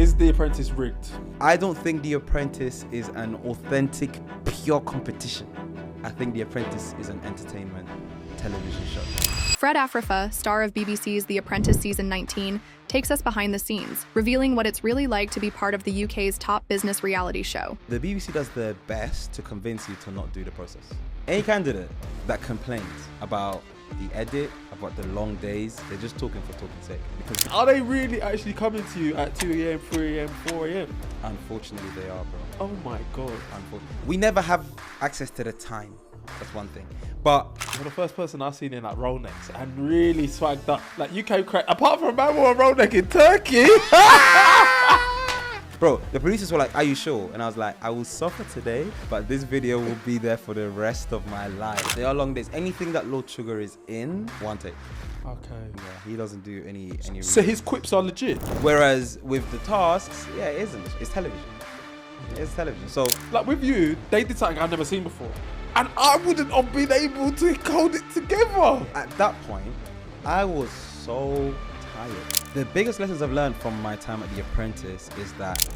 Is The Apprentice rigged? I don't think The Apprentice is an authentic, pure competition. I think The Apprentice is an entertainment television show. Fred Afrifa, star of BBC's The Apprentice Season 19, takes us behind the scenes, revealing what it's really like to be part of the UK's top business reality show. The BBC does their best to convince you to not do the process. Any candidate that complains about the edit, about the long days, they're just talking for talking's sake. Because Are they really actually coming to you at 2 a.m., 3 a.m., 4 a.m.? unfortunately they are, bro. Oh my God. Unfortunately. We never have access to the time. That's one thing. But You're the first person I've seen in like roll necks and really swagged up. Like UK crack, apart from a man wore a roll neck in Turkey. bro, the producers were like, are you sure? And I was like, I will suffer today, but this video will be there for the rest of my life. They are long days. Anything that Lord Sugar is in, one take. Okay. Yeah, he doesn't do any So his quips are legit. Whereas with the tasks, yeah, it isn't. It's television. It's television. So Like with you, they did something I've never seen before. And I wouldn't have been able to hold it together. at that point, I was so tired. The biggest lessons I've learned from my time at The Apprentice is that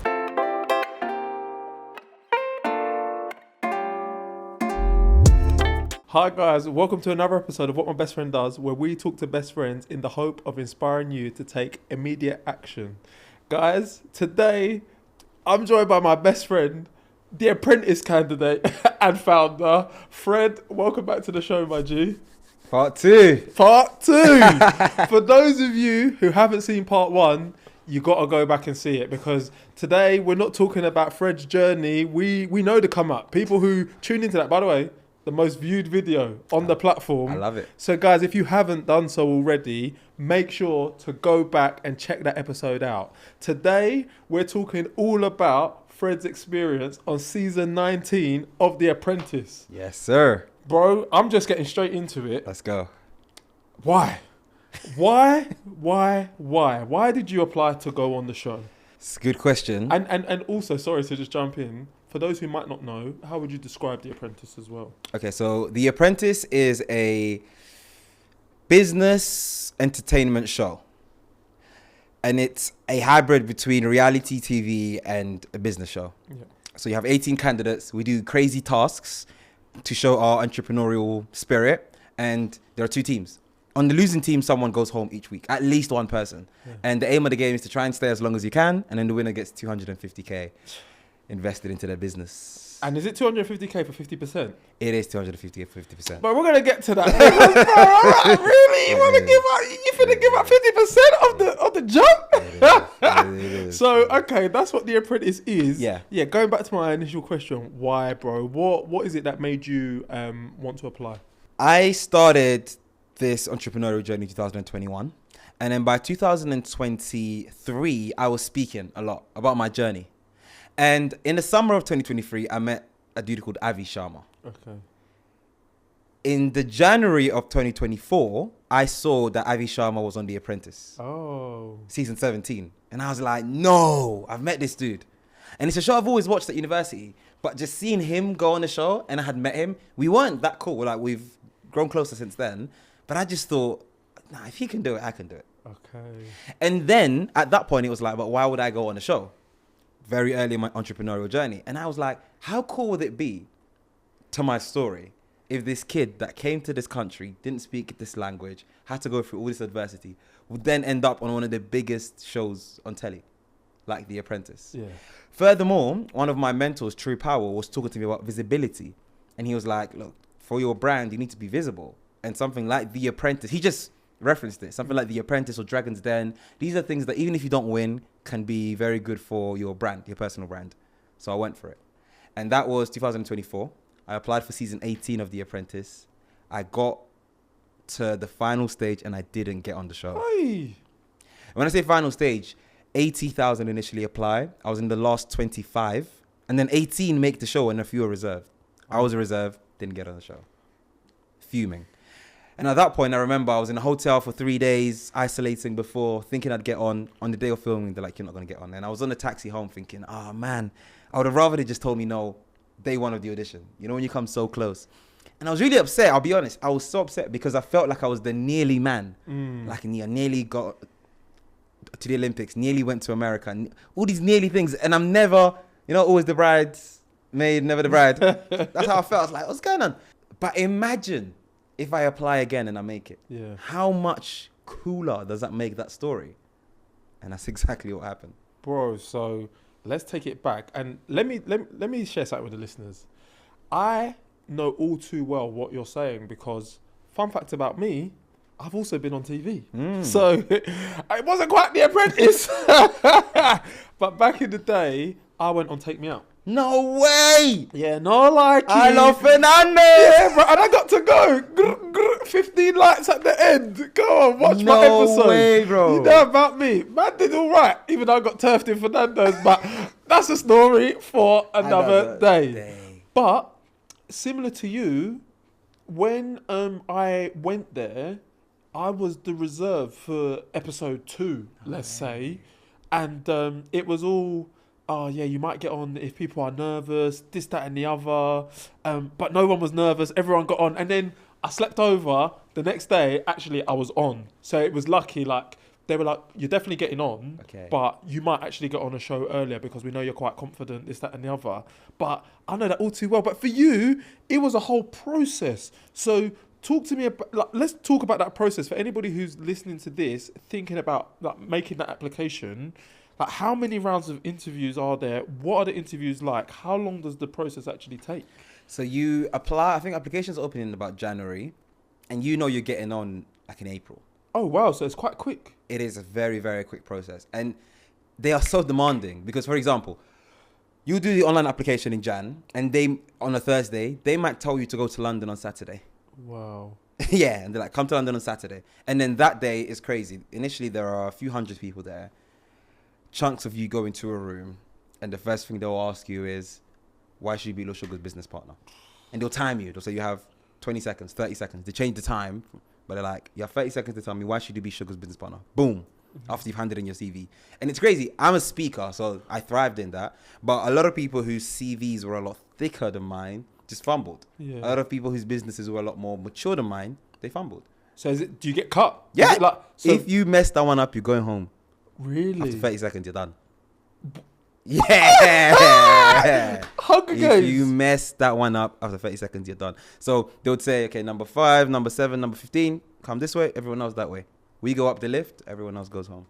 Hi guys, welcome to another episode of What My Best Friend Does, where we talk to best friends in the hope of inspiring you to take immediate action. Guys, today I'm joined by my best friend, the Apprentice candidate and founder, Fred. Welcome back to the show, my G. part two. Part 2. For those of you who haven't seen part 1, you got to go back and see it, because today we're not talking about Fred's journey. We know to come up. People who tune into that, by the way, the most viewed video on the platform. I love it. So guys, if you haven't done so already, make sure to go back and check that episode out. Today, we're talking all about Fred's experience on season 19 of The Apprentice. Yes, sir. Bro, I'm just getting straight into it. Let's go. Why? Why did you apply to go on the show? It's a good question. And also, sorry to just jump in, for those who might not know, how would you describe The Apprentice as well? Okay, so The Apprentice is a business entertainment show. And it's a hybrid between reality TV and a business show. Yeah. So you have 18 candidates. We do crazy tasks to show our entrepreneurial spirit. And there are 2 teams. On the losing team, someone goes home each week, at least one person. Yeah. And the aim of the game is to try and stay as long as you can. And then the winner gets 250K invested into their business. And is it 250k for 50%? It is 250K for 50%. But we're gonna get to that. Because, bro, alright, really? You wanna give up? You finna give up 50% of the jump? It is. So okay, that's what The Apprentice is. Yeah. Yeah. Going back to my initial question, why, bro? What is it that made you want to apply? I started this entrepreneurial journey in 2021. And then by 2023, I was speaking a lot about my journey. And in the summer of 2023, I met a dude called Avi Sharma. Okay. In the January of 2024, I saw that Avi Sharma was on The Apprentice, Oh. season 17. And I was like, no, I've met this dude. And it's a show I've always watched at university. But just seeing him go on the show and I had met him, we weren't that cool. Like, we've grown closer since then. But I just thought, nah, if he can do it, I can do it. Okay. And then at that point, it was like, but why would I go on the show? Very early in my entrepreneurial journey. And I was like, how cool would it be to my story if this kid that came to this country, didn't speak this language, had to go through all this adversity, would then end up on one of the biggest shows on telly, like The Apprentice. Yeah. Furthermore, one of my mentors, True Power, was talking to me about visibility. And he was like, look, for your brand, you need to be visible. And something like The Apprentice, he just referenced it, something like The Apprentice or Dragon's Den. These are things that even if you don't win, can be very good for your brand, your personal brand. So I went for it. And that was 2024. I applied for season 18 of The Apprentice. I got to the final stage and I didn't get on the show. Hey. When I say final stage, 80,000 initially apply. I was in the last 25. And then 18 make the show and a few are reserved. I was a reserve, didn't get on the show. Fuming. And at that point, I remember I was in a hotel for 3 days, isolating before, thinking I'd get on. On the day of filming, they're like, you're not going to get on. And I was on the taxi home thinking, oh, man, I would have rather they just told me no day one of the audition. You know, when you come so close. And I was really upset, I'll be honest. I was so upset because I felt like I was the nearly man. Like, I nearly got to the Olympics, nearly went to America, all these nearly things, and I'm never, always the bridesmaid, never the bride. That's how I felt. I was like, what's going on? But imagine if I apply again and I make it. Yeah. How much cooler does that make that story? And that's exactly what happened. Bro, so let's take it back and let me share something with the listeners. I know all too well what you're saying because fun fact about me, I've also been on TV. So it wasn't quite The Apprentice. But back in the day, I went on Take Me Out. No way! Yeah, no like I love Fernandez! Yeah, bro, and I got to go. 15 likes at the end. Go on, watch my episode. No way, bro. You know about me. Man did all right, even though I got turfed in Fernandez. But that's a story for another day. But similar to you, when I went there, I was the reserve for episode 2, let's say. And it was all... oh, yeah, you might get on if people are nervous, this, that, and the other. But no one was nervous. Everyone got on. And then I slept over. The next day, actually, I was on. So it was lucky. Like, they were like, you're definitely getting on. Okay. But you might actually get on a show earlier because we know you're quite confident, this, that, and the other. But I know that all too well. But for you, it was a whole process. So talk to me about... like, let's talk about that process. For anybody who's listening to this, thinking about like making that application... like, how many rounds of interviews are there? What are the interviews like? How long does the process actually take? So you apply, I think applications open in about January, and you're getting on like in April. Oh, wow. So it's quite quick. It is a very, very quick process. And they are so demanding because, for example, you do the online application in Jan, and they, on a Thursday, they might tell you to go to London on Saturday. Wow. Yeah, and they're like, come to London on Saturday. And then that day is crazy. Initially, there are a few hundred people there. Chunks of you go into a room, and the first thing they'll ask you is, why should you be Lil Sugar's business partner? And they'll time you. They'll say you have 20 seconds, 30 seconds. They change the time, but they're like, you have 30 seconds to tell me why should you be Sugar's business partner? Boom. After you've handed in your CV. And it's crazy. I'm a speaker, so I thrived in that. But a lot of people whose CVs were a lot thicker than mine just fumbled. Yeah. A lot of people whose businesses were a lot more mature than mine, they fumbled. So do you get cut? Yeah. Is it like, so if you mess that one up, you're going home. really? After 30 seconds, you're done. Yeah. Hunger If Games. you mess that one up, after 30 seconds, you're done. So they would say, okay, number 5, number 7, number 15, come this way. Everyone else that way. We go up the lift. Everyone else goes home.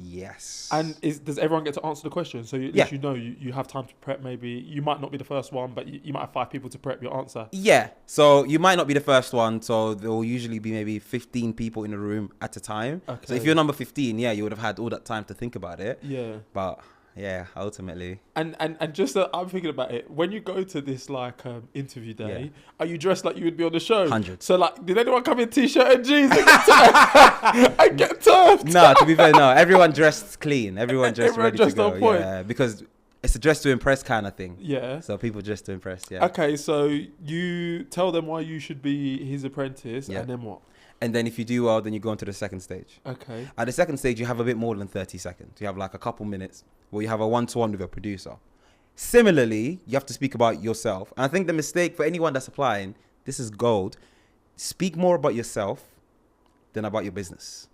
Yes. And does everyone get to answer the question? So Yeah. you have time to prep. Maybe you might not be the first one, but you might have 5 people to prep your answer. Yeah. So you might not be the first one. So there will usually be maybe 15 people in a room at a time. Okay. So if you're number 15, yeah, you would have had all that time to think about it. Yeah. But yeah, ultimately. And just I'm thinking about it. When you go to this like interview day, Yeah. are you dressed like you would be on the show? 100. So like, did anyone come in t-shirt and jeans and get turfed? No, to be fair, no. Everyone dressed clean. Everyone dressed Everyone ready dressed to go. on point. Yeah, because it's a dress to impress kind of thing. Yeah. So people dress to impress. Yeah. Okay, so you tell them why you should be his apprentice, Yeah. and then what? And then if you do well, then you go on to the second stage. Okay. At the second stage, you have a bit more than 30 seconds. You have like a couple minutes where you have a one-to-one with a producer. Similarly, you have to speak about yourself. And I think the mistake for anyone that's applying, this is gold. Speak more about yourself than about your business.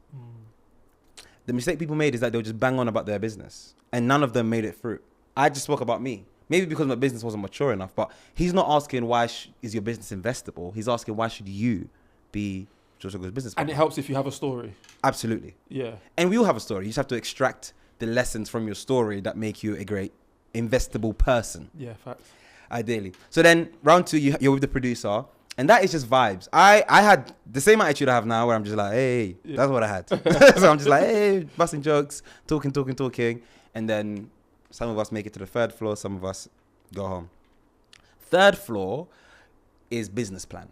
The mistake people made is that they'll just bang on about their business. And none of them made it through. I just spoke about me. Maybe because my business wasn't mature enough. But he's not asking why is your business investable. He's asking why should you be Joshua Good's business partner. And it helps if you have a story. Absolutely. Yeah. And we all have a story. You just have to extract the lessons from your story that make you a great investable person. Yeah, facts. Ideally. So then round 2, you're with the producer. And that is just vibes. I had the same attitude I have now where I'm just like, hey, Yeah. that's what I had. So I'm just like, hey, busting jokes, talking. And then some of us make it to the 3rd floor. Some of us go home. 3rd floor is business plan.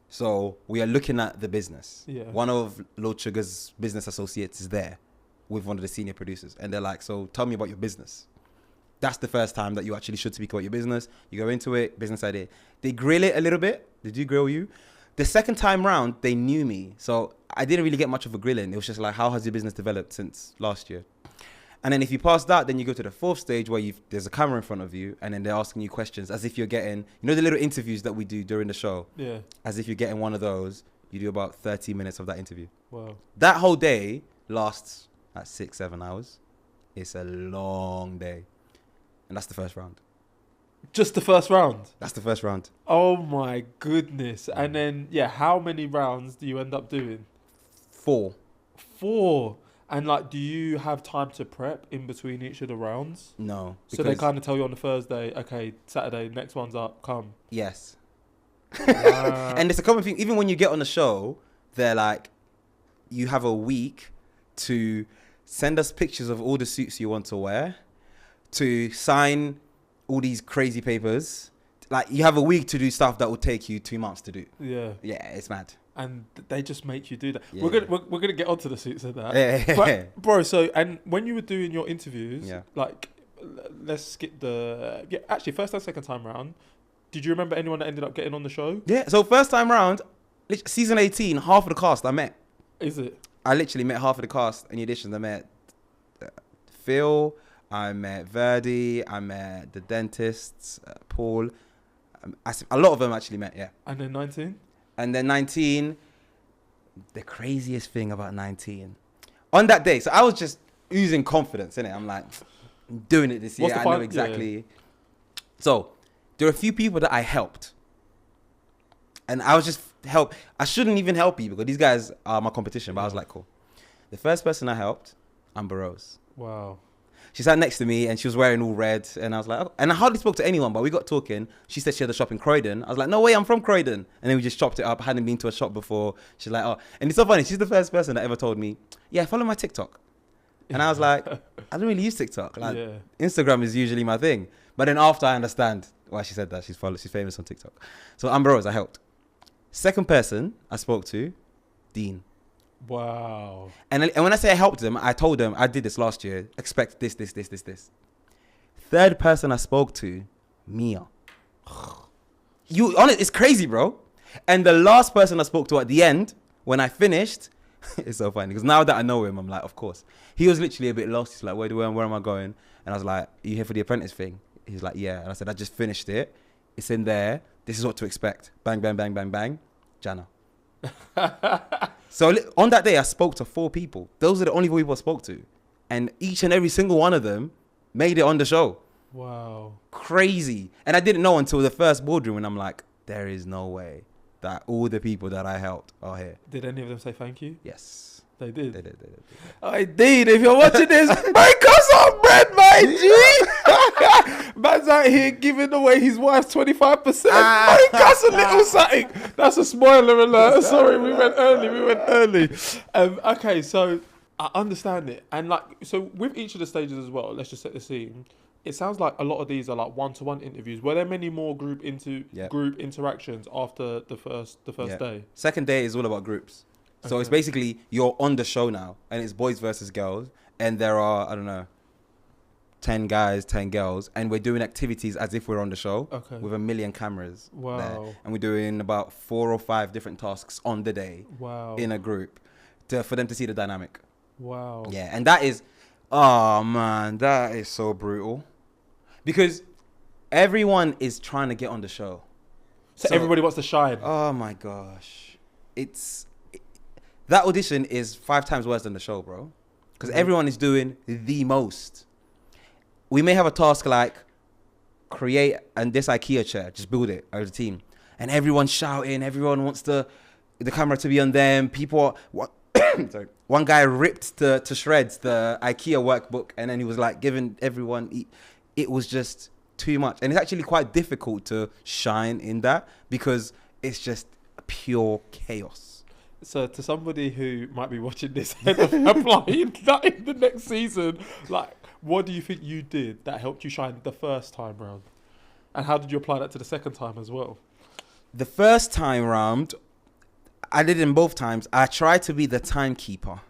So we are looking at the business. Yeah. One of Lord Sugar's business associates is there with one of the senior producers. And they're like, so tell me about your business. That's the first time that you actually should speak about your business. You go into it, business idea. They grill it a little bit. They do grill you. The second time round, they knew me. So I didn't really get much of a grilling. It was just like, how has your business developed since last year? And then if you pass that, then you go to the 4th stage where there's a camera in front of you and then they're asking you questions as if you're getting, the little interviews that we do during the show. Yeah. As if you're getting one of those. You do about 30 minutes of that interview. Wow. That whole day lasts at 6-7 hours. It's a long day. And that's the first round. Just the first round? That's the first round. Oh my goodness. And then, how many rounds do you end up doing? 4. 4. And like, do you have time to prep in between each of the rounds? No. So they kind of tell you on the Thursday, okay, Saturday, next one's up, come. Yes. And it's a common thing. Even when you get on the show, they're like, you have a week to send us pictures of all the suits you want to wear, to sign all these crazy papers. Like, you have a week to do stuff that will take you 2 months to do. Yeah, it's mad. And they just make you do that. Yeah. We're gonna get onto the suits of that. Yeah. But, bro, so, and when you were doing your interviews, Yeah. like, let's skip the... Yeah, actually, first and second time round, did you remember anyone that ended up getting on the show? Yeah, so first time round, season 18, half of the cast I met. Is it? I literally met half of the cast in the auditions. I met Phil, I met Verdi, I met the dentists, Paul. A lot of them actually met, yeah. And then 19? And then 19, the craziest thing about 19. On that day, so I was just oozing confidence, innit? I'm like, I'm doing it this year. I know exactly. Yeah. So there are a few people that I helped. And I was just I shouldn't even help you because these guys are my competition. But I was like, cool. The first person I helped, Amber Rose. Wow. She sat next to me and she was wearing all red. And I was like, oh. And I hardly spoke to anyone, but we got talking. She said she had a shop in Croydon. I was like, no way, I'm from Croydon. And then we just chopped it up. I hadn't been to a shop before. She's like, oh. And it's so funny. She's the first person that ever told me, yeah, follow my TikTok. And I was like, I don't really use TikTok. Like, Instagram is usually my thing. But then after I understand why she said that, she's famous on TikTok. So Amber Rose, I helped. Second person I spoke to, Dean. Wow. And when I say I helped them, I told them, I did this last year, expect this. Third person I spoke to, Mia. It's crazy, bro. And the last person I spoke to at the end, when I finished, it's so funny, because now that I know him, I'm like, of course. He was literally a bit lost. He's like, where am I going? And I was like, are you here for the Apprentice thing? He's like, yeah. And I said, I just finished it. It's in there. This is what to expect. Bang, bang, bang, bang, bang. Jana. So on that day, I spoke to 4 people. Those are the only 4 people I spoke to. And each and every single one of them made it on the show. Wow. Crazy. And I didn't know until the first boardroom, and I'm like, there is no way that all the people that I helped are here. Did any of them say thank you? Yes. They did? They did. Hey, Dean, if you're watching this, make us some bread, my G. Man's out here giving away his wife's 25%. Make us a little something. That's a spoiler alert. Sorry, we went early. Okay, so I understand it. And like, so with each of the stages as well, let's just set the scene. It sounds like a lot of these are like one-to-one interviews. Were there many more group interactions after the first day? Second day is all about groups. So it's basically, you're on the show now, and it's boys versus girls, and there are, I don't know, 10 guys, 10 girls, and we're doing activities as if we're on the show with 1 million cameras there. And we're doing about 4 or 5 different tasks on the day in a group for them to see the dynamic. Wow. Yeah, and that is, oh man, that is so brutal. Because everyone is trying to get on the show. So everybody wants to shine. Oh my gosh. That audition is 5 times worse than the show, bro. Because everyone is doing the most. We may have a task like create this IKEA chair, just build it as a team. And everyone's shouting, everyone wants the camera to be on them. Sorry. One guy ripped to shreds the IKEA workbook, and then he was like giving everyone, it was just too much. And it's actually quite difficult to shine in that because it's just pure chaos. So to somebody who might be watching this and applying that in the next season, like, what do you think you did that helped you shine the first time round? And how did you apply that to the second time as well? The first time round, I did it both times. I tried to be the timekeeper.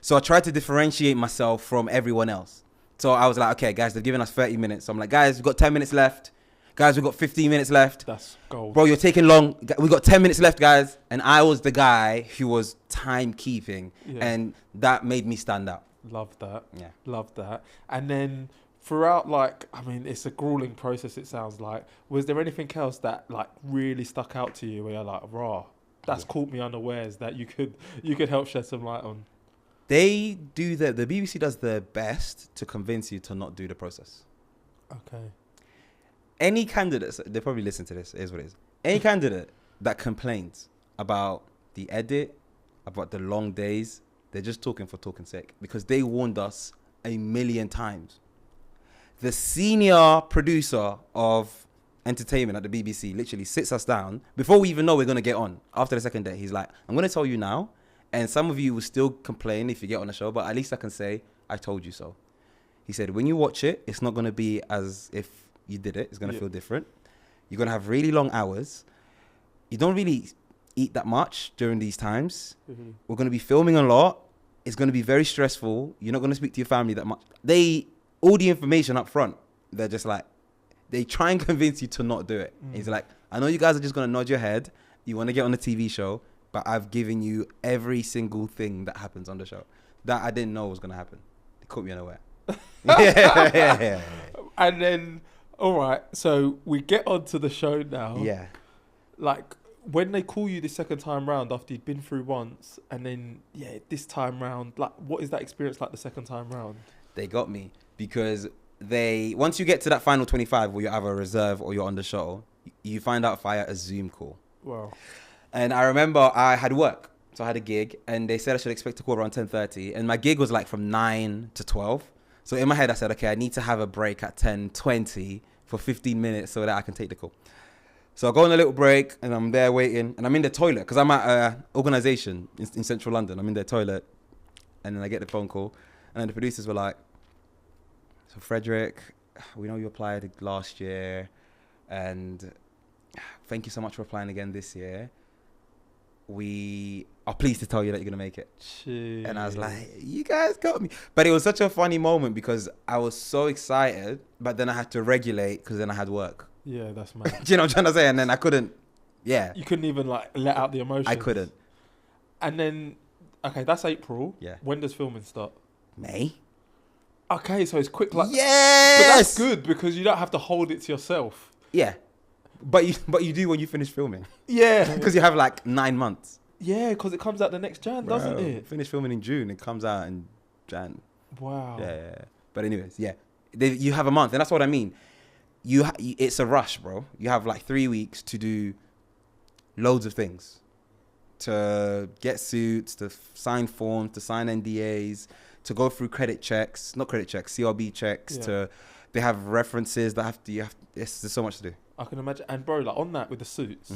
So I tried to differentiate myself from everyone else. So I was like, okay, guys, they've given us 30 minutes. So I'm like, guys, we've got 10 minutes left. Guys, we've got 15 minutes left. That's gold. Bro, you're taking long. We got 10 minutes left, guys. And I was the guy who was timekeeping. Yeah. And that made me stand out. Love that. Yeah. Love that. And then throughout, like, I mean, it's a grueling process, it sounds like. Was there anything else that, like, really stuck out to you where you're like, raw, that's caught me unawares that you could help shed some light on? They do the BBC does their best to convince you to not do the process. Okay. Any candidates, they probably listen to this, it is what it is. Any candidate that complains about the edit, about the long days, they're just talking for talking's sake, because they warned us 1,000,000 times. The senior producer of entertainment at the BBC literally sits us down before we even know we're going to get on. After the second day, he's like, I'm going to tell you now, and some of you will still complain if you get on the show, but at least I can say, I told you so. He said, when you watch it, it's not going to be as if you did it. It's going to feel different. You're going to have really long hours. You don't really eat that much during these times. Mm-hmm. We're going to be filming a lot. It's going to be very stressful. You're not going to speak to your family that much. All the information up front, they're just like, they try and convince you to not do it. He's like, I know you guys are just going to nod your head. You want to get on the TV show, but I've given you every single thing that happens on the show that I didn't know was going to happen. They caught me unaware. yeah. And then, all right, so we get onto the show now. Yeah. Like, when they call you the second time round after you'd been through once, and then, this time round, like, what is that experience like the second time round? They got me because once you get to that final 25 where you're either a reserve or you're on the show, you find out via a Zoom call. Wow. And I remember I had work. So I had a gig and they said I should expect a call around 10:30. And my gig was like from 9 to 12. So in my head, I said, okay, I need to have a break at 10:20 for 15 minutes so that I can take the call. So I go on a little break and I'm there waiting and I'm in the toilet because I'm at an organisation in central London. I'm in their toilet and then I get the phone call and then the producers were like, so Frederick, we know you applied last year and thank you so much for applying again this year. We are pleased to tell you that you're going to make it. Jeez. And I was like, you guys got me. But it was such a funny moment because I was so excited, but then I had to regulate because then I had work. Yeah, that's mad. Do you know what I'm trying to say? And then I couldn't, You couldn't even like let out the emotions. I couldn't. And then, okay, that's April. Yeah. When does filming start? May. Okay, so it's quick like... Yes! But that's good because you don't have to hold it to yourself. Yeah. But you do when you finish filming. Yeah. Because you have like 9 months. Yeah, because it comes out the next Jan, doesn't it? Finish filming in June, it comes out in Jan. Wow. Yeah. But anyways, yeah. You have a month, and that's what I mean. It's a rush, bro. You have like 3 weeks to do loads of things. To get suits, to sign forms, to sign NDAs, to go through CRB checks, they have references that there's so much to do. I can imagine. And bro, like on that with the suits,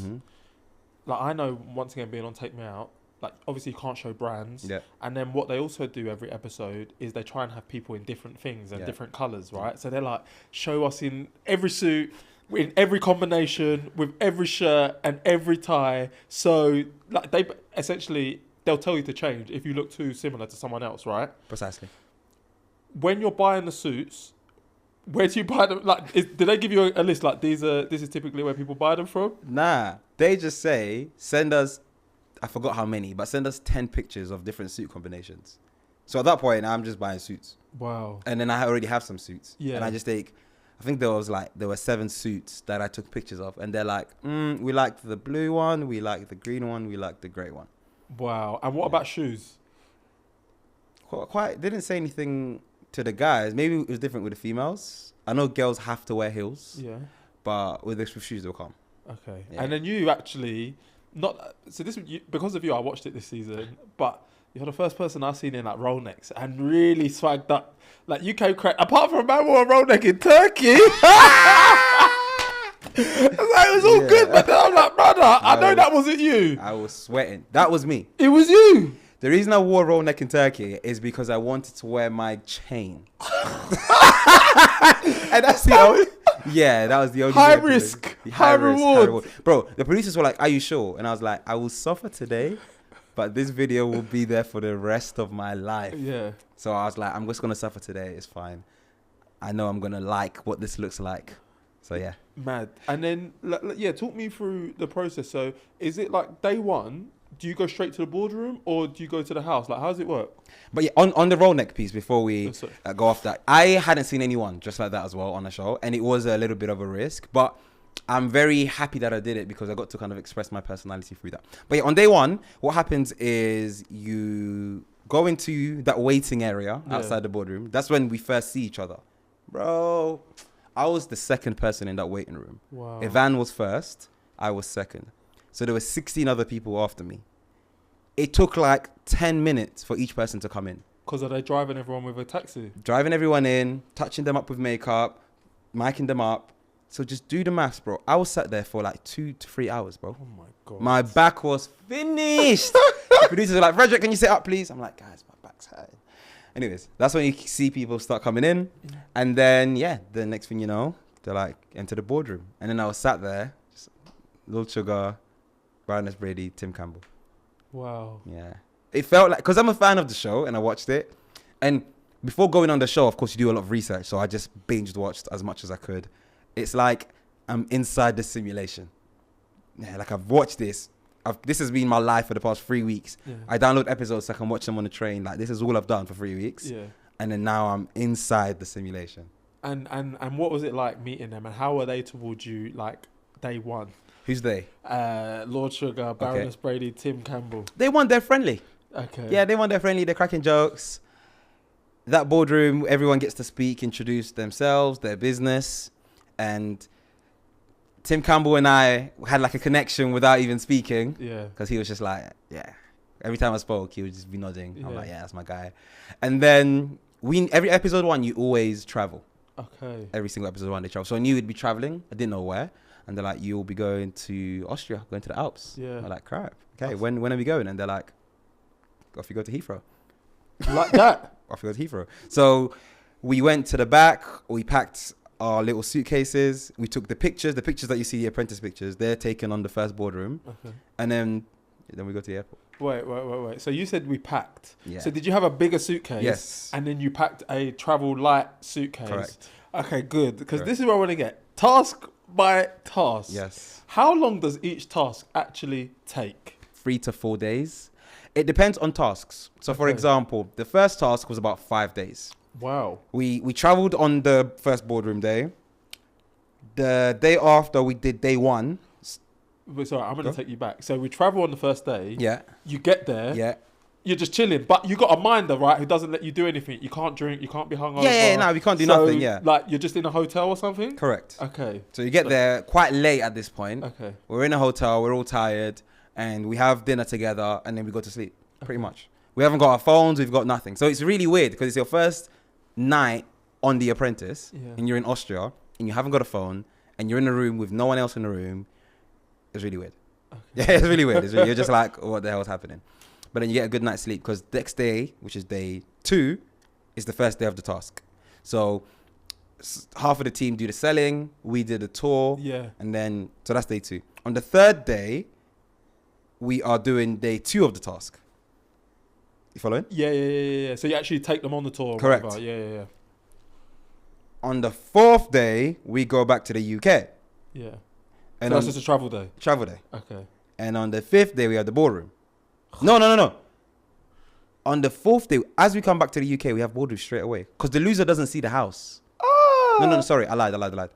like I know once again being on Take Me Out, like obviously you can't show brands. Yeah. And then what they also do every episode is they try and have people in different things and different colours, right? So they're like, show us in every suit, in every combination, with every shirt and every tie. So like they'll tell you to change if you look too similar to someone else, right? Precisely. When you're buying the suits, where do you buy them? Like, did they give you a list? Like, this is typically where people buy them from? Nah, they just say, send us, I forgot how many, but send us 10 pictures of different suit combinations. So at that point, I'm just buying suits. Wow. And then I already have some suits. Yeah. And I just I think there were 7 suits that I took pictures of. And they're like, we liked the blue one, we liked the green one, we liked the grey one. Wow. And what about shoes? Quite, they didn't say anything to the guys. Maybe it was different with the females. I know girls have to wear heels. Yeah. But with shoes, they'll come. Okay. Yeah. And then you actually, because of you, I watched it this season, but you're the first person I've seen in like roll necks and really swagged up. Like you came apart from a man wore a roll neck in Turkey. It was all good, but then I'm like, brother, I know that wasn't you. I was sweating. That was me. It was you. The reason I wore a roll neck in Turkey is because I wanted to wear my chain. And that's the only... Yeah, that was the only... High risk, high reward. Bro, the producers were like, are you sure? And I was like, I will suffer today, but this video will be there for the rest of my life. Yeah. So I was like, I'm just going to suffer today. It's fine. I know I'm going to like what this looks like. So yeah. Mad. And then, talk me through the process. So is it like day one... Do you go straight to the boardroom or do you go to the house? Like, how does it work? But yeah, on the roll neck piece, before we go off that, I hadn't seen anyone just like that as well on the show. And it was a little bit of a risk. But I'm very happy that I did it because I got to kind of express my personality through that. But yeah, on day one, what happens is you go into that waiting area Yeah. outside the boardroom. That's when we first see each other. Bro, I was the second person in that waiting room. Wow. Ivan was first, I was second. So there were 16 other people after me. It took like 10 minutes for each person to come in. Because are they driving everyone with a taxi? Driving everyone in, touching them up with makeup, micing them up. So just do the maths, bro. I was sat there for like 2 to 3 hours, bro. Oh my God. My back was finished. The producers were like, Frederick, can you sit up, please? I'm like, guys, my back's hurting. Anyways, that's when you see people start coming in. And then, yeah, the next thing you know, they're like, enter the boardroom. And then I was sat there, just Lil Sugar, Baroness Brady, Tim Campbell. Wow. Yeah. It felt like, because I'm a fan of the show and I watched it. And before going on the show, of course, you do a lot of research. So I just binged watched as much as I could. It's like I'm inside the simulation. Yeah, like I've watched this. This has been my life for the past 3 weeks. Yeah. I download episodes so I can watch them on the train. Like, this is all I've done for 3 weeks. Yeah. And then now I'm inside the simulation. And what was it like meeting them, and how were they towards you, like, day one? Who's they? Lord Sugar, Baroness Brady, Tim Campbell. They want their friendly. Okay. Yeah, they want their friendly. They're cracking jokes. That boardroom, everyone gets to speak, introduce themselves, their business. And Tim Campbell and I had like a connection without even speaking. Yeah. Because he was just like, yeah. Every time I spoke, he would just be nodding. I'm Yeah. like, yeah, that's my guy. And then every episode one, you always travel. Okay. Every single episode one, they travel. So I knew we'd be traveling. I didn't know where. And they're like, you'll be going to Austria, going to the Alps. Yeah. I'm like, crap. Okay, when are we going? And they're like, off you go to Heathrow. Like that? Off you go to Heathrow. So we went to the back. We packed our little suitcases. We took the pictures that you see, the Apprentice pictures. They're taken on the first boardroom. Okay. And then we go to the airport. Wait. So you said we packed. Yeah. So did you have a bigger suitcase? Yes. And then you packed a travel light suitcase? Correct. Okay, good. Because Correct. this is what I want to get. Task by task. Yes. How long does each task actually take? 3 to 4 days. It depends on tasks. So for Okay. example, the first task was about 5 days. Wow. We traveled on the first boardroom day. The day after, we did day one. But sorry, I'm going Go. to take you back. So we travel on the first day. Yeah. You get there. Yeah. You're just chilling. But you got a minder, right, who doesn't let you do anything. You can't drink. You can't be hungover. Yeah, no, we can't do So, nothing, yeah. Like, you're just in a hotel or something? Correct. Okay. So you get there quite late at this point. Okay. We're in a hotel, we're all tired, and we have dinner together, and then we go to sleep, pretty much. We haven't got our phones, we've got nothing. So it's really weird, because it's your first night on The Apprentice, Yeah. and you're in Austria, and you haven't got a phone, and you're in a room with no one else in the room. It's really weird. Yeah, it's really weird. You're just like, what the hell is happening? But then you get a good night's sleep, because next day, which is day 2, is the first day of the task. So half of the team do the selling, we did a tour, Yeah. and then, so that's day 2. On the third day, we are doing day 2 of the task. You following? Yeah. So you actually take them on the tour. or Correct. whatever. Yeah. On the 4th day, we go back to the UK. Yeah. And So that's on just a travel day. travel day. Okay. And on the 5th day, we have the boardroom. No. On the 4th day, as we come back to the UK, we have boardroom straight away. Because the loser doesn't see the house. No, sorry. I lied.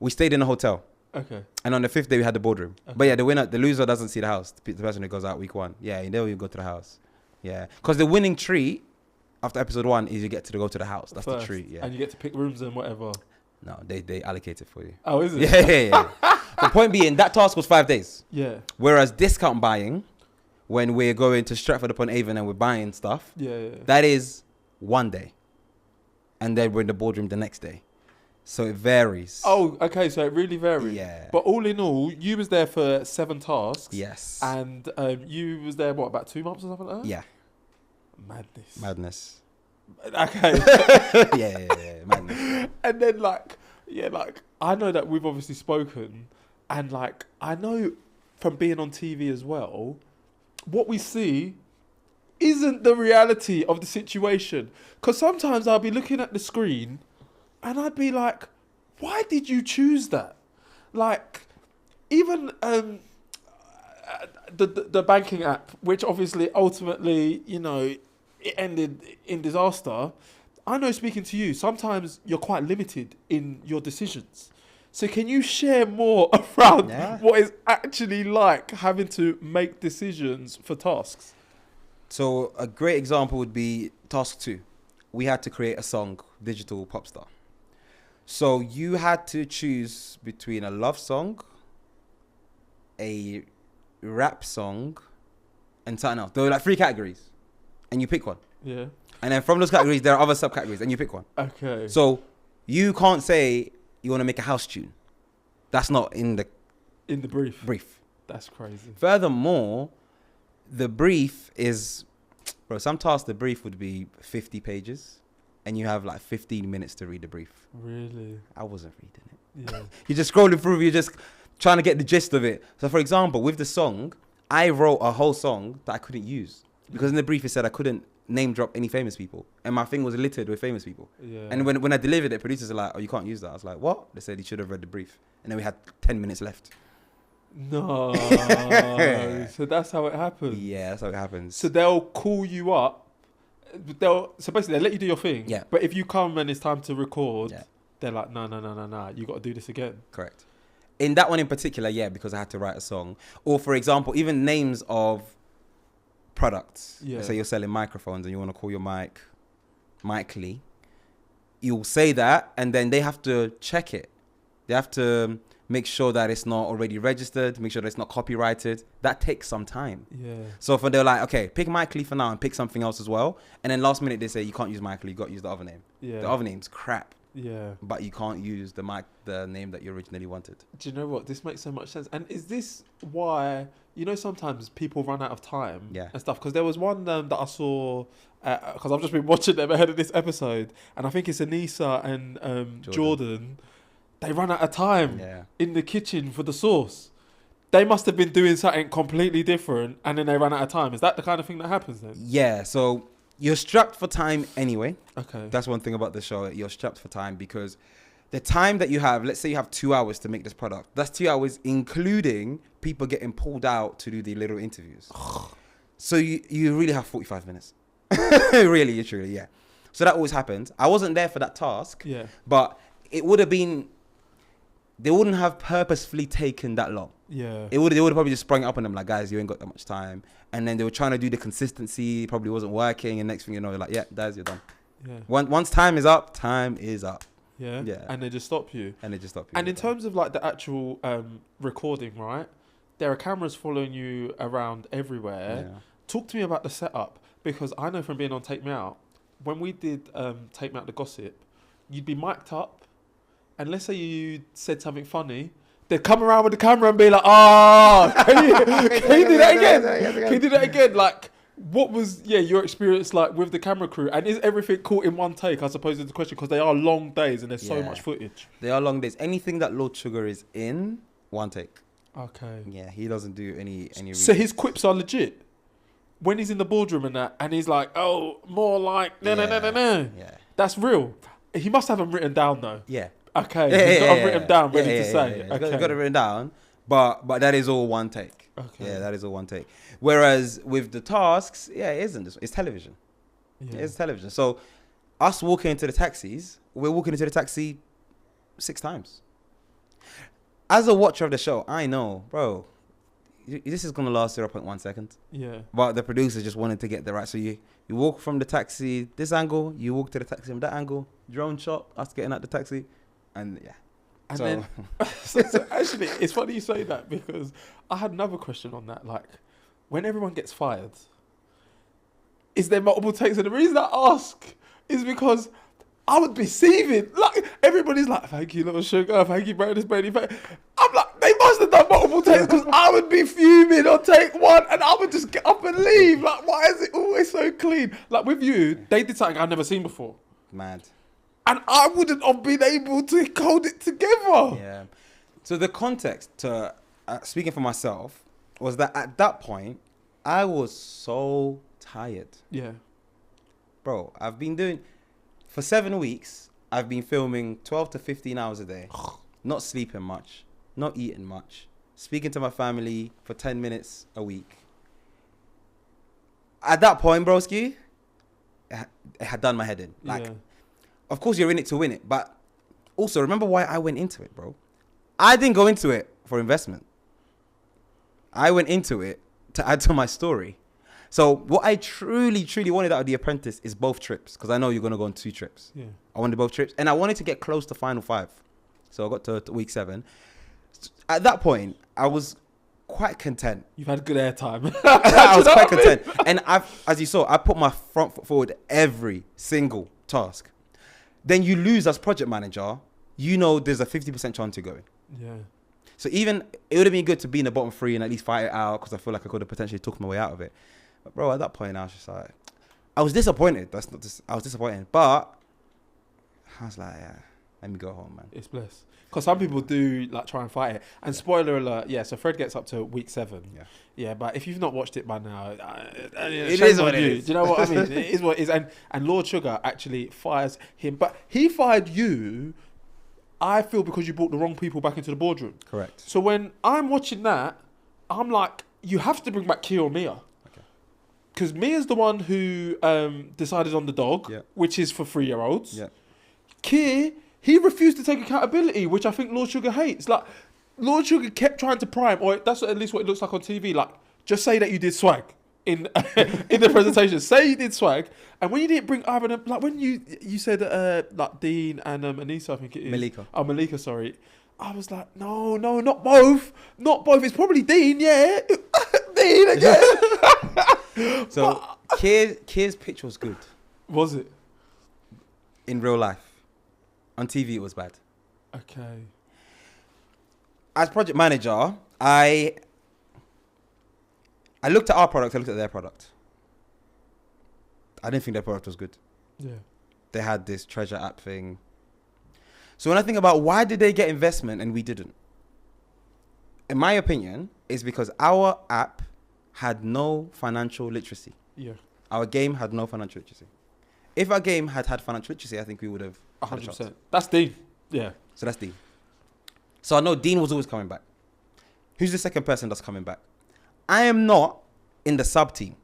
We stayed in a hotel. Okay. And on the 5th day, we had the boardroom. Okay. But yeah, the loser doesn't see the house. The person who goes out week 1. Yeah, you never even go to the house. Yeah. Because the winning treat after episode 1 is you get to go to the house. That's First. the treat, yeah. And you get to pick rooms and whatever. No, they allocate it for you. Oh, is it? Yeah. The point being, that task was 5 days. Yeah. Whereas discount buying, when we're going to Stratford-upon-Avon and we're buying stuff, Yeah. that is 1 day. And then we're in the boardroom the next day. So it varies. Oh, okay. So it really varies. Yeah. But all in all, you was there for 7 tasks. Yes. And you was there, what, about 2 months or something like that? Yeah. Madness. Madness. Okay. yeah. Madness. And then, I know that we've obviously spoken, and, I know from being on TV as well, what we see isn't the reality of the situation. Because sometimes I'll be looking at the screen, and I'd be like, why did you choose that? Even the banking app, which obviously ultimately, it ended in disaster. I know, speaking to you, sometimes you're quite limited in your decisions. So can you share more around what it's actually like having to make decisions for tasks? So a great example would be task 2. We had to create a song, digital pop star. So you had to choose between a love song, a rap song, and something else. There were like 3 categories, and you pick one. Yeah. And then from those categories, there are other subcategories, and you pick one. Okay. So you can't say you want to make a house tune. That's not in the brief. That's crazy. Furthermore, the brief is, bro, some tasks, the brief would be 50 pages, and you have like 15 minutes to read the brief. Really? I wasn't reading it. Yeah. You're just scrolling through, you're just trying to get the gist of it. So for example, with the song, I wrote a whole song that I couldn't use because in the brief it said I couldn't name drop any famous people, and my thing was littered with famous people. Yeah. And when I delivered it, producers are like, "Oh, you can't use that." I was like, "What?" They said you should have read the brief, and then we had 10 minutes left. No. So that's how it happens. Yeah, that's how it happens. So they'll call you up. So basically they let you do your thing. Yeah. But if you come and it's time to record, Yeah. they're like, no. You got to do this again. Correct. In that one in particular, yeah, because I had to write a song. Or for example, even names of products. Yeah. Let's say you're selling microphones and you want to call your mic Mike Lee. You'll say that, and then they have to check it. They have to make sure that it's not already registered, make sure that it's not copyrighted. That takes some time. Yeah. So if they're like, okay, pick Mike Lee for now and pick something else as well. And then last minute they say, you can't use Mike Lee, you got to use the other name. Yeah. The other name's crap. Yeah. But you can't use the name that you originally wanted. Do you know what? This makes so much sense. And is this why, sometimes people run out of time and stuff? Because there was one that I saw, because I've just been watching them ahead of this episode, and I think it's Anissa and Jordan. They run out of time in the kitchen for the sauce. They must have been doing something completely different, and then they run out of time. Is that the kind of thing that happens then? Yeah, so you're strapped for time anyway. Okay. That's one thing about the show. You're strapped for time because the time that you have, let's say you have 2 hours to make this product. That's 2 hours, including people getting pulled out to do the little interviews. So you really have 45 minutes. Really, truly, yeah. So that always happens. I wasn't there for that task. Yeah. But it would have been, they wouldn't have purposefully taken that long. Yeah. They would have probably just sprung it up on them like, guys, you ain't got that much time. And then they were trying to do the consistency, probably wasn't working. And next thing you know, they're like, yeah, guys, you're done. Yeah. Once time is up, time is up. Yeah. Yeah. And they just stop you. And they just stop you. And in terms of like the actual recording, right? There are cameras following you around everywhere. Yeah. Talk to me about the setup, because I know from being on Take Me Out, when we did Take Me Out the Gossip, you'd be mic'd up, and let's say you said something funny, they'd come around with the camera and be like, can you do that again? Can you do that again? Like, what was your experience like with the camera crew? And is everything caught in one take, I suppose is the question, because they are long days and there's so much footage. They are long days. Anything that Lord Sugar is in, one take. Okay. Yeah, he doesn't do any So his quips are legit? When he's in the boardroom and that, and he's like, oh, more like, no. Yeah. That's real. He must have them written down though. Yeah. Okay. He's got them written down, ready to say. Yeah. Okay. He's got it written down, but that is all one take. Okay. Yeah, that is all one take. Whereas with the tasks, it isn't. It's television. Yeah. It's television. So us walking into the taxis, we're walking into the taxi 6 times. As a watcher of the show, I know, bro, this is going to last 0.1 second. Yeah. But the producer just wanted to get the right. So you walk from the taxi this angle, you walk to the taxi from that angle, drone shot, us getting out the taxi, and yeah. And then, so actually, it's funny you say that, because I had another question on that. Like, when everyone gets fired, is there multiple takes? And the reason I ask is because I would be seething. Like, everybody's like, thank you, little sugar. Thank you, Brandon. I'm like, they must have done multiple takes, because I would be fuming on take 1 and I would just get up and leave. Like, why is it always so clean? Like, with you, they did something I've never seen before. Mad. And I wouldn't have been able to hold it together. Yeah. So the context to speaking for myself was that at that point, I was so tired. Yeah. Bro, I've been doing, for 7 weeks, I've been filming 12 to 15 hours a day. Not sleeping much, not eating much, speaking to my family for 10 minutes a week. At that point, broski, it had done my head in. Like, of course you're in it to win it, but also remember why I went into it, bro. I didn't go into it for investment. I went into it to add to my story. So what I truly, truly wanted out of The Apprentice is both trips, because I know you're going to go on 2 trips. Yeah. I wanted both trips, and I wanted to get close to Final 5. So I got to week 7. At that point, I was quite content. You've had good airtime. I was quite content. And as you saw, I put my front foot forward every single task. Then you lose as project manager, you know there's a 50% chance you're going. Yeah. So even, it would have been good to be in the bottom 3 and at least fight it out, because I feel like I could have potentially took my way out of it. But bro, at that point, I was just like, I was disappointed. I was disappointed. But I was like, yeah, let me go home, man. It's blessed. Because some people do like try and fight it. And spoiler alert, yeah, so Fred gets up to week 7. Yeah. Yeah, but if you've not watched it by now, it is what it is. Do you know what I mean? It is what it is. And Lord Sugar actually fires him. But he fired you, I feel, because you brought the wrong people back into the boardroom. Correct. So when I'm watching that, I'm like, you have to bring back Kia or Mia. Because Mia's the one who decided on the dog, which is for 3-year-olds. Yeah. Kia, he refused to take accountability, which I think Lord Sugar hates. Like, Lord Sugar kept trying to prime, or that's at least what it looks like on TV. Like, just say that you did swag in in the presentation. Say you did swag, and when you didn't bring either of them, like when you said like Dean and Anissa, I think it is Malika. Oh, Malika, sorry. I was like, no, not both, not both. It's probably Dean, yeah, Dean again. So Kier's pitch was good. Was it? In real life. On TV, it was bad. Okay. As project manager, I looked at our product, I looked at their product. I didn't think their product was good. Yeah. They had this treasure app thing. So when I think about why did they get investment and we didn't? In my opinion, it's because our app had no financial literacy. Yeah. Our game had no financial literacy. If our game had financial literacy, I think we would have 100%. That's Dean. Yeah. So that's Dean. So I know Dean was always coming back. Who's the second person that's coming back? I am not in the sub team.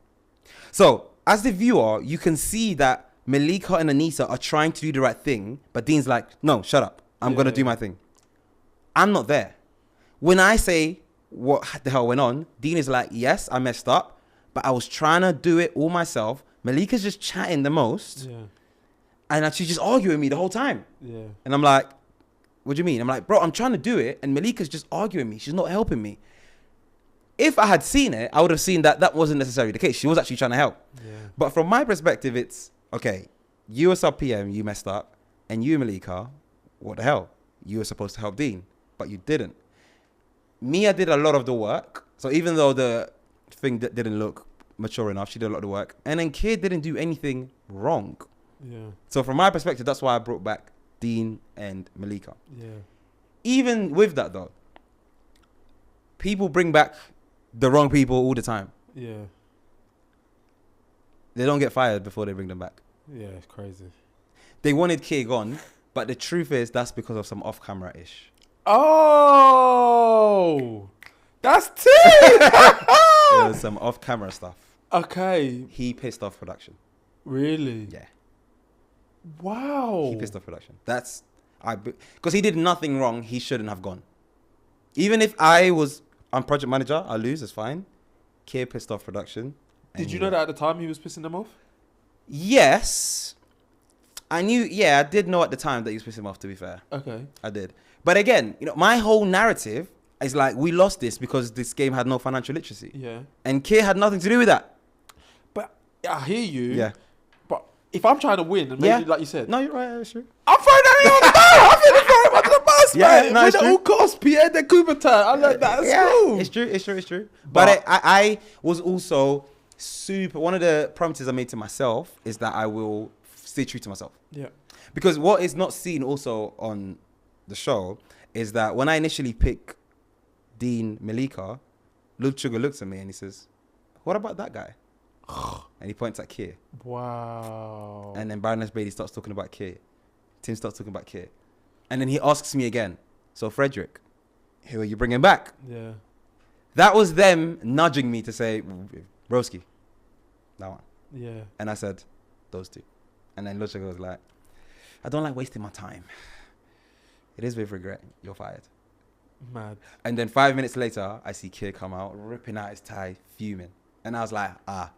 So as the viewer, you can see that Malika and Anissa are trying to do the right thing, but Dean's like, no, shut up. I'm going to do my thing. I'm not there. When I say what the hell went on, Dean is like, yes, I messed up, but I was trying to do it all myself. Malika's just chatting the most. Yeah. And she's just arguing me the whole time. Yeah. And I'm like, what do you mean? I'm like, bro, I'm trying to do it, and Malika's just arguing me. She's not helping me. If I had seen it, I would have seen that that wasn't necessarily the case. She was actually trying to help. Yeah. But from my perspective, it's, okay, you were sub PM, you messed up, and you, Malika, what the hell? You were supposed to help Dean, but you didn't. Mia did a lot of the work. So even though the thing that didn't look mature enough, she did a lot of the work. And then Kid didn't do anything wrong. Yeah. So from my perspective, that's why I brought back Dean and Malika. Yeah. Even with that though, people bring back the wrong people all the time. Yeah. They don't get fired before they bring them back. Yeah, it's crazy. They wanted Kay gone, but the truth is that's because of some off-camera ish. Oh, that's tea. There was some off-camera stuff. Okay. He pissed off production. Really? Yeah. Wow. He pissed off production. Because he did nothing wrong. He shouldn't have gone. Even if I'm project manager, I lose. It's fine. Kay pissed off production. Did you know that at the time he was pissing them off? Yes. I did know at the time that he was pissing him off, to be fair. Okay. I did. But again, my whole narrative is like, we lost this because this game had no financial literacy. Yeah. And Kay had nothing to do with that. But I hear you. Yeah. But if I'm trying to win, and maybe like you said. No, you're right. That's true. I'm throwing that on the bus. I'm going to throw him under the bus, man. No, With the all cost, Pierre de Coubertin. I learned that at school. It's true. But I was also one of the promises I made to myself is that I will stay true to myself. Yeah. Because what is not seen also on the show is that when I initially pick Dean Malika, Lil Sugar looks at me and he says, what about that guy? And he points at Kier. Wow. And then Baroness Bailey starts talking about Kier. Tim starts talking about Kier. And then he asks me again, so Frederick, who are you bringing back? Yeah. That was them nudging me to say, Broski, that one. Yeah. And I said, those two. And then Lil Sugar was like, I don't like wasting my time. It is with regret. You're fired. Mad. And then 5 minutes later, I see Kier come out, ripping out his tie, fuming. And I was like,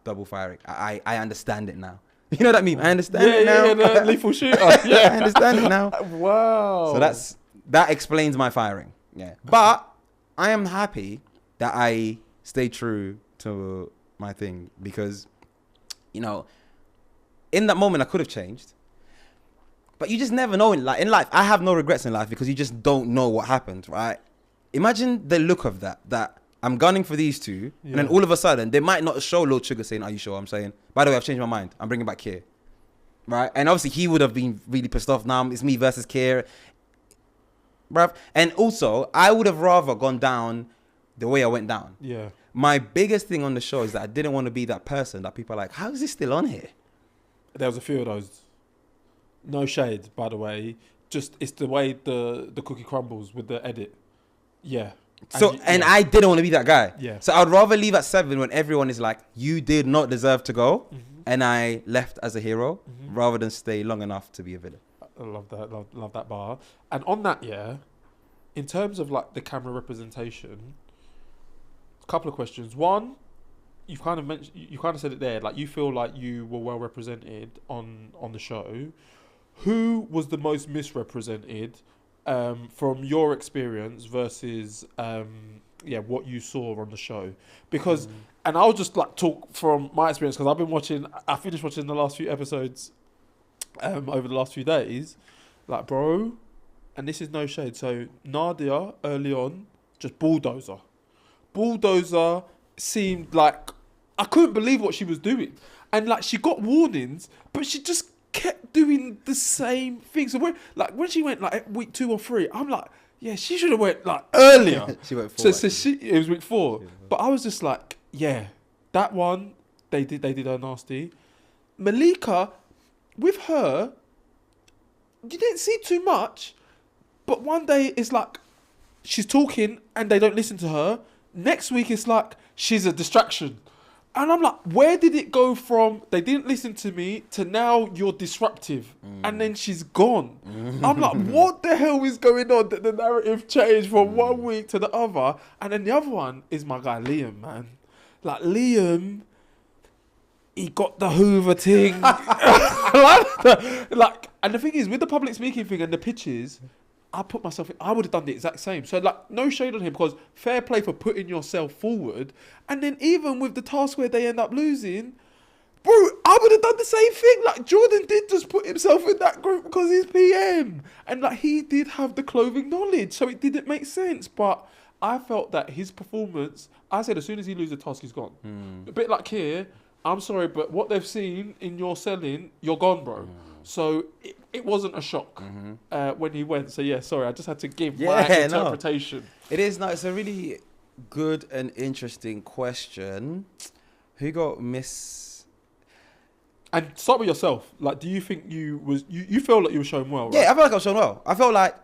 double firing. I understand it now. You know what I mean? I understand it now. Yeah, the lethal shooter. Yeah, I understand it now. Wow. So that explains my firing. Yeah. But I am happy that I stay true to my thing because, you know, in that moment I could have changed. But you just never know in life. I have no regrets in life because you just don't know what happened, right? Imagine the look of that I'm gunning for these two, and then all of a sudden they might not show Lord Sugar saying, "Are you sure?" I'm saying, "By the way, I've changed my mind. I'm bringing back Kier." Right? And obviously he would have been really pissed off. Now it's me versus Kier. Bruv. And also, I would have rather gone down the way I went down. Yeah. My biggest thing on the show is that I didn't want to be that person that people are like, how is this still on here? There was a few of those. No shade, by the way. Just it's the way the cookie crumbles with the edit. Yeah. I didn't want to be that guy. Yeah. So I'd rather leave at 7 when everyone is like, you did not deserve to go. Mm-hmm. And I left as a hero rather than stay long enough to be a villain. I love that. Love that bar. And on that, in terms of like the camera representation, a couple of questions. One, you kind of said it there. Like you feel like you were well represented on the show. Who was the most misrepresented from your experience versus what you saw on the show? Because and I'll just like talk from my experience because I finished watching the last few episodes over the last few days. Like, bro, and this is no shade. So Nadia early on, just bulldozer seemed like I couldn't believe what she was doing, and like she got warnings, but she just kept doing the same thing. So when she went like week 2 or 3, I'm like, yeah, she should have went like earlier. She went 4. So it was week 4, but I was just like, yeah, that one they did her nasty. Malika, with her, you didn't see too much, but one day it's like she's talking and they don't listen to her. Next week it's like she's a distraction. And I'm like, where did it go from they didn't listen to me to now you're disruptive and then she's gone? I'm like, what the hell is going on that the narrative changed from one week to the other? And then the other one is my guy Liam, man. Like Liam, he got the Hoover thing. And the thing is, with the public speaking thing and the pitches, I put myself in, I would have done the exact same. So like, no shade on him because fair play for putting yourself forward. And then even with the task where they end up losing, bro, I would have done the same thing. Like Jordan did just put himself in that group because he's PM. And like he did have the clothing knowledge. So it didn't make sense. But I felt that his performance, I said as soon as he loses the task, he's gone. A bit like here, I'm sorry, but what they've seen in your selling, you're gone, bro. So it wasn't a shock when he went. So yeah, sorry, I just had to give my interpretation. No. It is not. It's a really good and interesting question. Who got And start with yourself. Like, do you think you felt like you were showing well? Right? Yeah, I felt like I was showing well. I felt like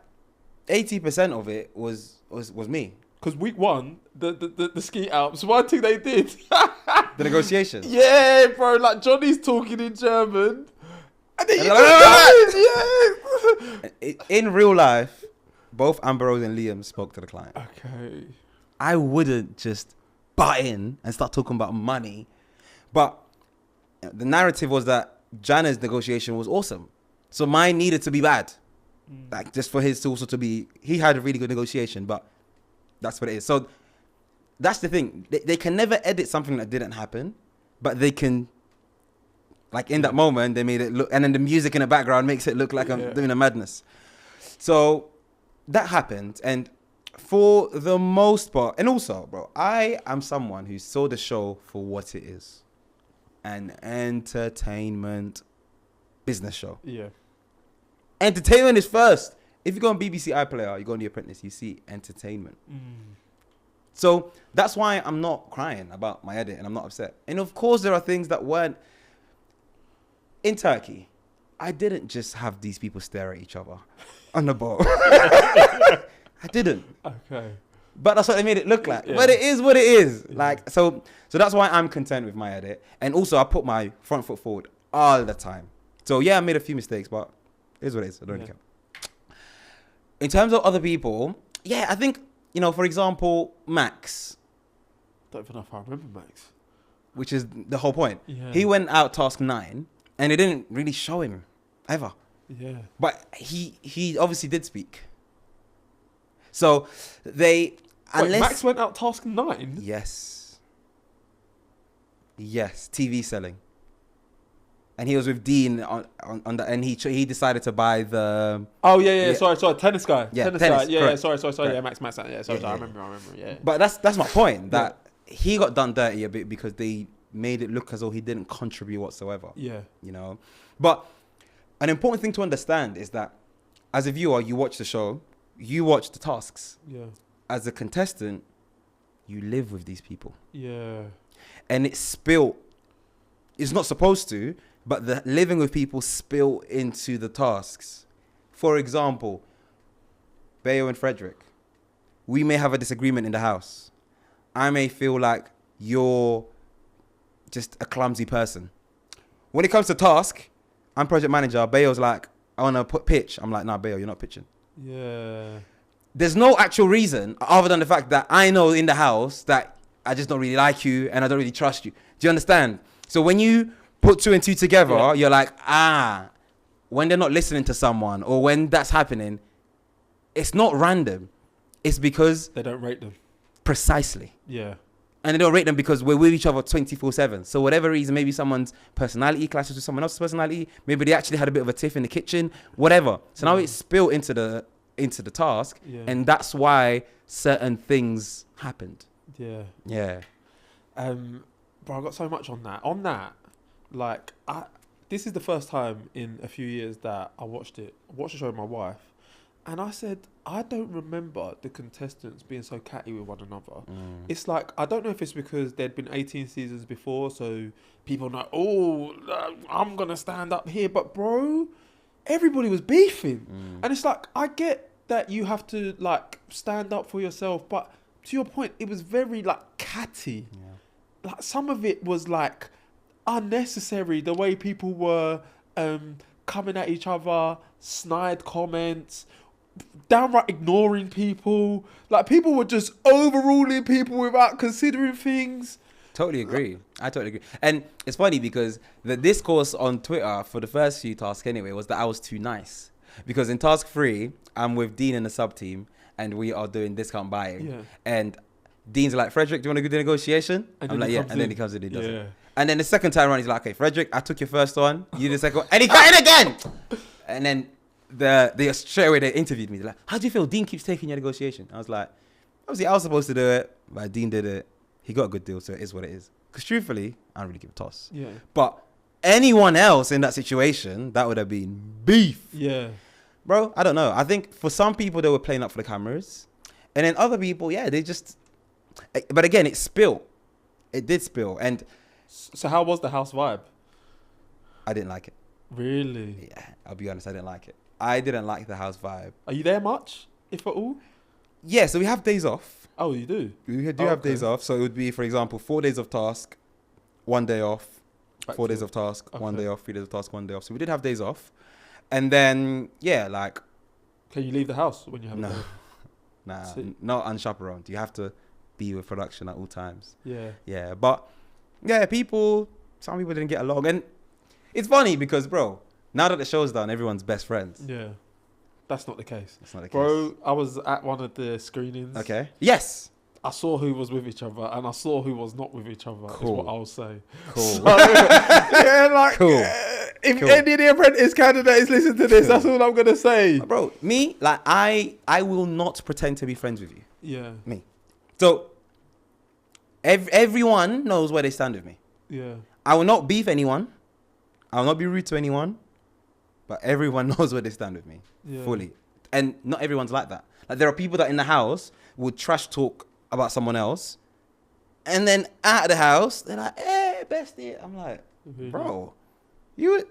80% of it was me. Because week 1, the ski Alps, one thing they did. The negotiation. Yeah, bro. Like Johnny's talking in German. And then in real life, both Ambrose and Liam spoke to the client. Okay. I wouldn't just butt in and start talking about money. But the narrative was that Jana's negotiation was awesome. So mine needed to be bad. Like just for his to also to be, he had a really good negotiation, but that's what it is. So that's the thing. They can never edit something that didn't happen, but they can, like in that moment, they made it look, and then the music in the background makes it look like I'm doing a madness. So that happened. And for the most part, and also, bro, I am someone who saw the show for what it is. An entertainment business show. Yeah. Entertainment is first. If you go on BBC iPlayer, you go on The Apprentice, you see entertainment. So that's why I'm not crying about my edit and I'm not upset. And of course, there are things that weren't. In Turkey, I didn't just have these people stare at each other on the boat. I didn't. Okay. But that's what they made it look like. Yeah. But it is what it is. Like so that's why I'm content with my edit. And also, I put my front foot forward all the time. So yeah, I made a few mistakes, but it is what it is. I don't really care. In terms of other people, yeah, I think, for example, Max. Don't even know if I remember Max. which is the whole point. Yeah. He went out task 9, and it didn't really show him ever. Yeah. But he obviously did speak. So they Wait, Max went out task 9? Yes, TV selling. And he was with Dean on the, and he decided to buy the. Oh yeah. Sorry, tennis guy. Yeah, tennis tennis, guy. Yeah, correct. sorry. Correct. Yeah, Max. Yeah, sorry. I remember. Yeah. But that's my point. That he got done dirty a bit because they made it look as though he didn't contribute whatsoever. Yeah. You know, but an important thing to understand is that as a viewer, you watch the show, you watch the tasks. Yeah. As a contestant, you live with these people. Yeah. And it spilt. It's not supposed to, but the living with people spill into the tasks. For example, Bayo and Frederick, we may have a disagreement in the house. I may feel like you're just a clumsy person. When it comes to task, I'm project manager. Bayo's like, I want to put pitch. I'm like, nah, Bayo, you're not pitching. Yeah. There's no actual reason other than the fact that I know in the house that I just don't really like you and I don't really trust you. Do you understand? So when you put 2 and 2 together, you're like, when they're not listening to someone or when that's happening, it's not random. It's because they don't rate them. Precisely. Yeah. And they don't rate them because we're with each other 24/7. So whatever reason, maybe someone's personality clashes with someone else's personality. Maybe they actually had a bit of a tiff in the kitchen, whatever. So now it's spilled into the task. Yeah. And that's why certain things happened. Yeah. Yeah. Bro, I got so much on that. Like, this is the first time in a few years that I watched the show with my wife, and I said, I don't remember the contestants being so catty with one another. It's like, I don't know if it's because there'd been 18 seasons before, so people know, I'm going to stand up here. But, bro, everybody was beefing. And it's like, I get that you have to, like, stand up for yourself. But to your point, it was very, like, catty. Yeah. Like, some of it was, like, unnecessary. The way people were coming at each other, snide comments, downright ignoring people. Like, people were just overruling people without considering things. Totally agree. I totally agree. And it's funny because the discourse on Twitter for the first few tasks anyway was that I was too nice. Because in task 3, I'm with Dean and the sub team and we are doing discount buying. Yeah. And Dean's like, Frederick, do you want to go to negotiation? I'm like, yeah. And then he comes in, he does it. And then the second time around, he's like, okay, Frederick, I took your first one. You did the second one. And he got in again. And then they straight away, they interviewed me. They're like, how do you feel? Dean keeps taking your negotiation. I was like, obviously, I was supposed to do it, but Dean did it. He got a good deal, so it is what it is. Because truthfully, I don't really give a toss. Yeah. But anyone else in that situation, that would have been beef. Yeah. Bro, I don't know. I think for some people, they were playing up for the cameras. And then other people, yeah, they just... But again, it spilled. It did spill. And... So how was the house vibe? I didn't like it. Really? Yeah, I'll be honest, I didn't like it. I didn't like the house vibe. Are you there much, if at all? Yeah, so we have days off. Oh, you do? We do have days off. So it would be, for example, 4 days of task, 1 day off, 4 days of task, 1 day off, 3 days of task, 1 day off. So we did have days off. And then, yeah, like... Can you leave the house when you have a day? Nah, not unchaperoned. You have to be with production at all times. Yeah. Yeah, but... Yeah, some people didn't get along. And it's funny because, bro, now that the show's done, everyone's best friends. Yeah. That's not the case. That's not the case. Bro, I was at one of the screenings. Okay. Yes. I saw who was with each other and I saw who was not with each other, is what I'll say. Cool. So, yeah, like, cool. If any of the Apprentice candidates listen to this, that's all I'm going to say. Bro, me, like, I will not pretend to be friends with you. Yeah. Me. So... Everyone knows where they stand with me. Yeah. I will not beef anyone. I will not be rude to anyone. But everyone knows where they stand with me. Yeah. Fully. And not everyone's like that. Like, there are people that in the house would trash talk about someone else. And then out of the house, they're like, hey, bestie. I'm like, bro, you...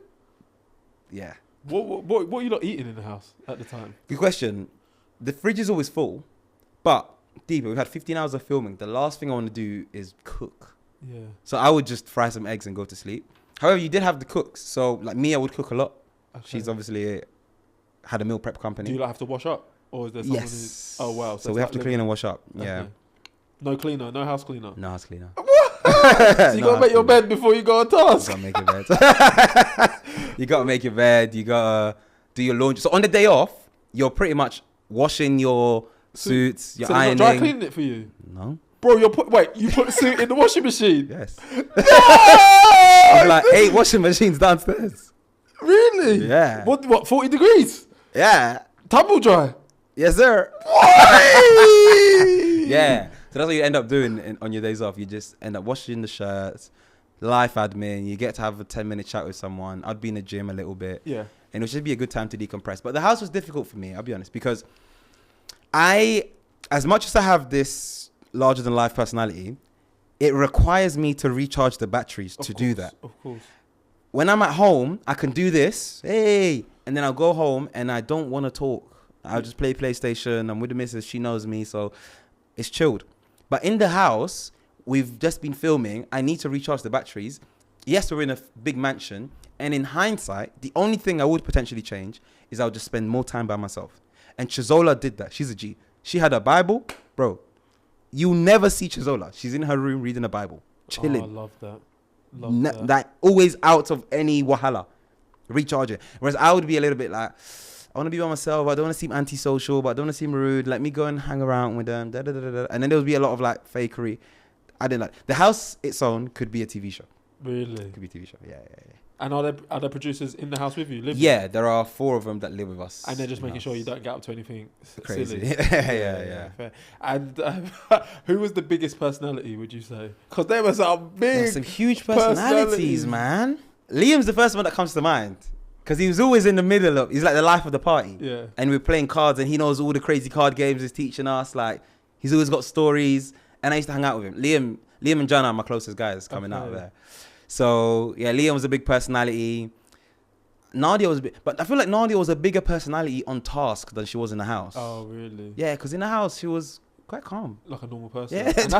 Yeah. What are you not eating in the house at the time? Good question. The fridge is always full. But... Deeper, we've had 15 hours of filming. The last thing I want to do is cook. Yeah. So I would just fry some eggs and go to sleep. However, you did have the cooks. So, like, Mia would cook a lot. Okay. She's obviously had a meal prep company. Do you, like, have to wash up? Or is there someone yes. Oh, wow. So we have to clean and wash up. Yeah. Okay. No cleaner? No house cleaner? No house cleaner. What? So you No, gotta make your bed before you go on You task. gotta make your bed. You gotta make your bed. You gotta do your laundry. So on the day off, you're pretty much washing your suits. You're So they're ironing. not dry cleaning it for you, No. bro. You put the suit in the washing machine. Yes. No! I've like 8 washing machines downstairs. Really? Yeah. What? 40 degrees? Yeah. Tumble dry. Yes, sir. Why? Yeah. So that's what you end up doing on your days off. You just end up washing the shirts, life admin. You get to have a 10-minute chat with someone. I'd be in the gym a little bit. Yeah. And it would just be a good time to decompress. But the house was difficult for me, I'll be honest, because as much as I have this larger than life personality, it requires me to recharge the batteries to do that. Of course. When I'm at home, I can do this, hey, and then I'll go home and I don't want to talk. I'll just play PlayStation. I'm with the missus. She knows me, so it's chilled. But in the house, we've just been filming. I need to recharge the batteries. Yes, we're in a big mansion. And in hindsight, the only thing I would potentially change is I would just spend more time by myself. And Chizola did that. She's a G. She had a Bible. Bro, you'll never see Chizola. She's in her room reading a Bible, chilling. Oh, I love that. Love that. Like, always out of any wahala. Recharge it. Whereas I would be a little bit like, I want to be by myself. I don't want to seem antisocial, but I don't want to seem rude. Let me go and hang around with them. Da, da, da, da, da. And then there would be a lot of like fakery. I didn't like. The house its own could be a TV show. Really? Could be a TV show. Yeah. And are there producers in the house with you? Yeah, there are 4 of them that live with us. And they're just in the making sure house. you don't get up to anything Crazy. silly. Yeah. Fair. And who was the biggest personality, would you say? Because there were some big... There's some huge personalities, man. Liam's the first one that comes to mind. Because he was always in the middle of... He's like the life of the party. Yeah. And we're playing cards and he knows all the crazy card games he's teaching us. Like, he's always got stories. And I used to hang out with him. Liam and John are my closest guys coming out of there. So, yeah, Liam was a big personality. Nadia was a bit... But I feel like Nadia was a bigger personality on task than she was in the house. Oh, really? Yeah, because in the house, she was quite calm. Like a normal person. Yeah, And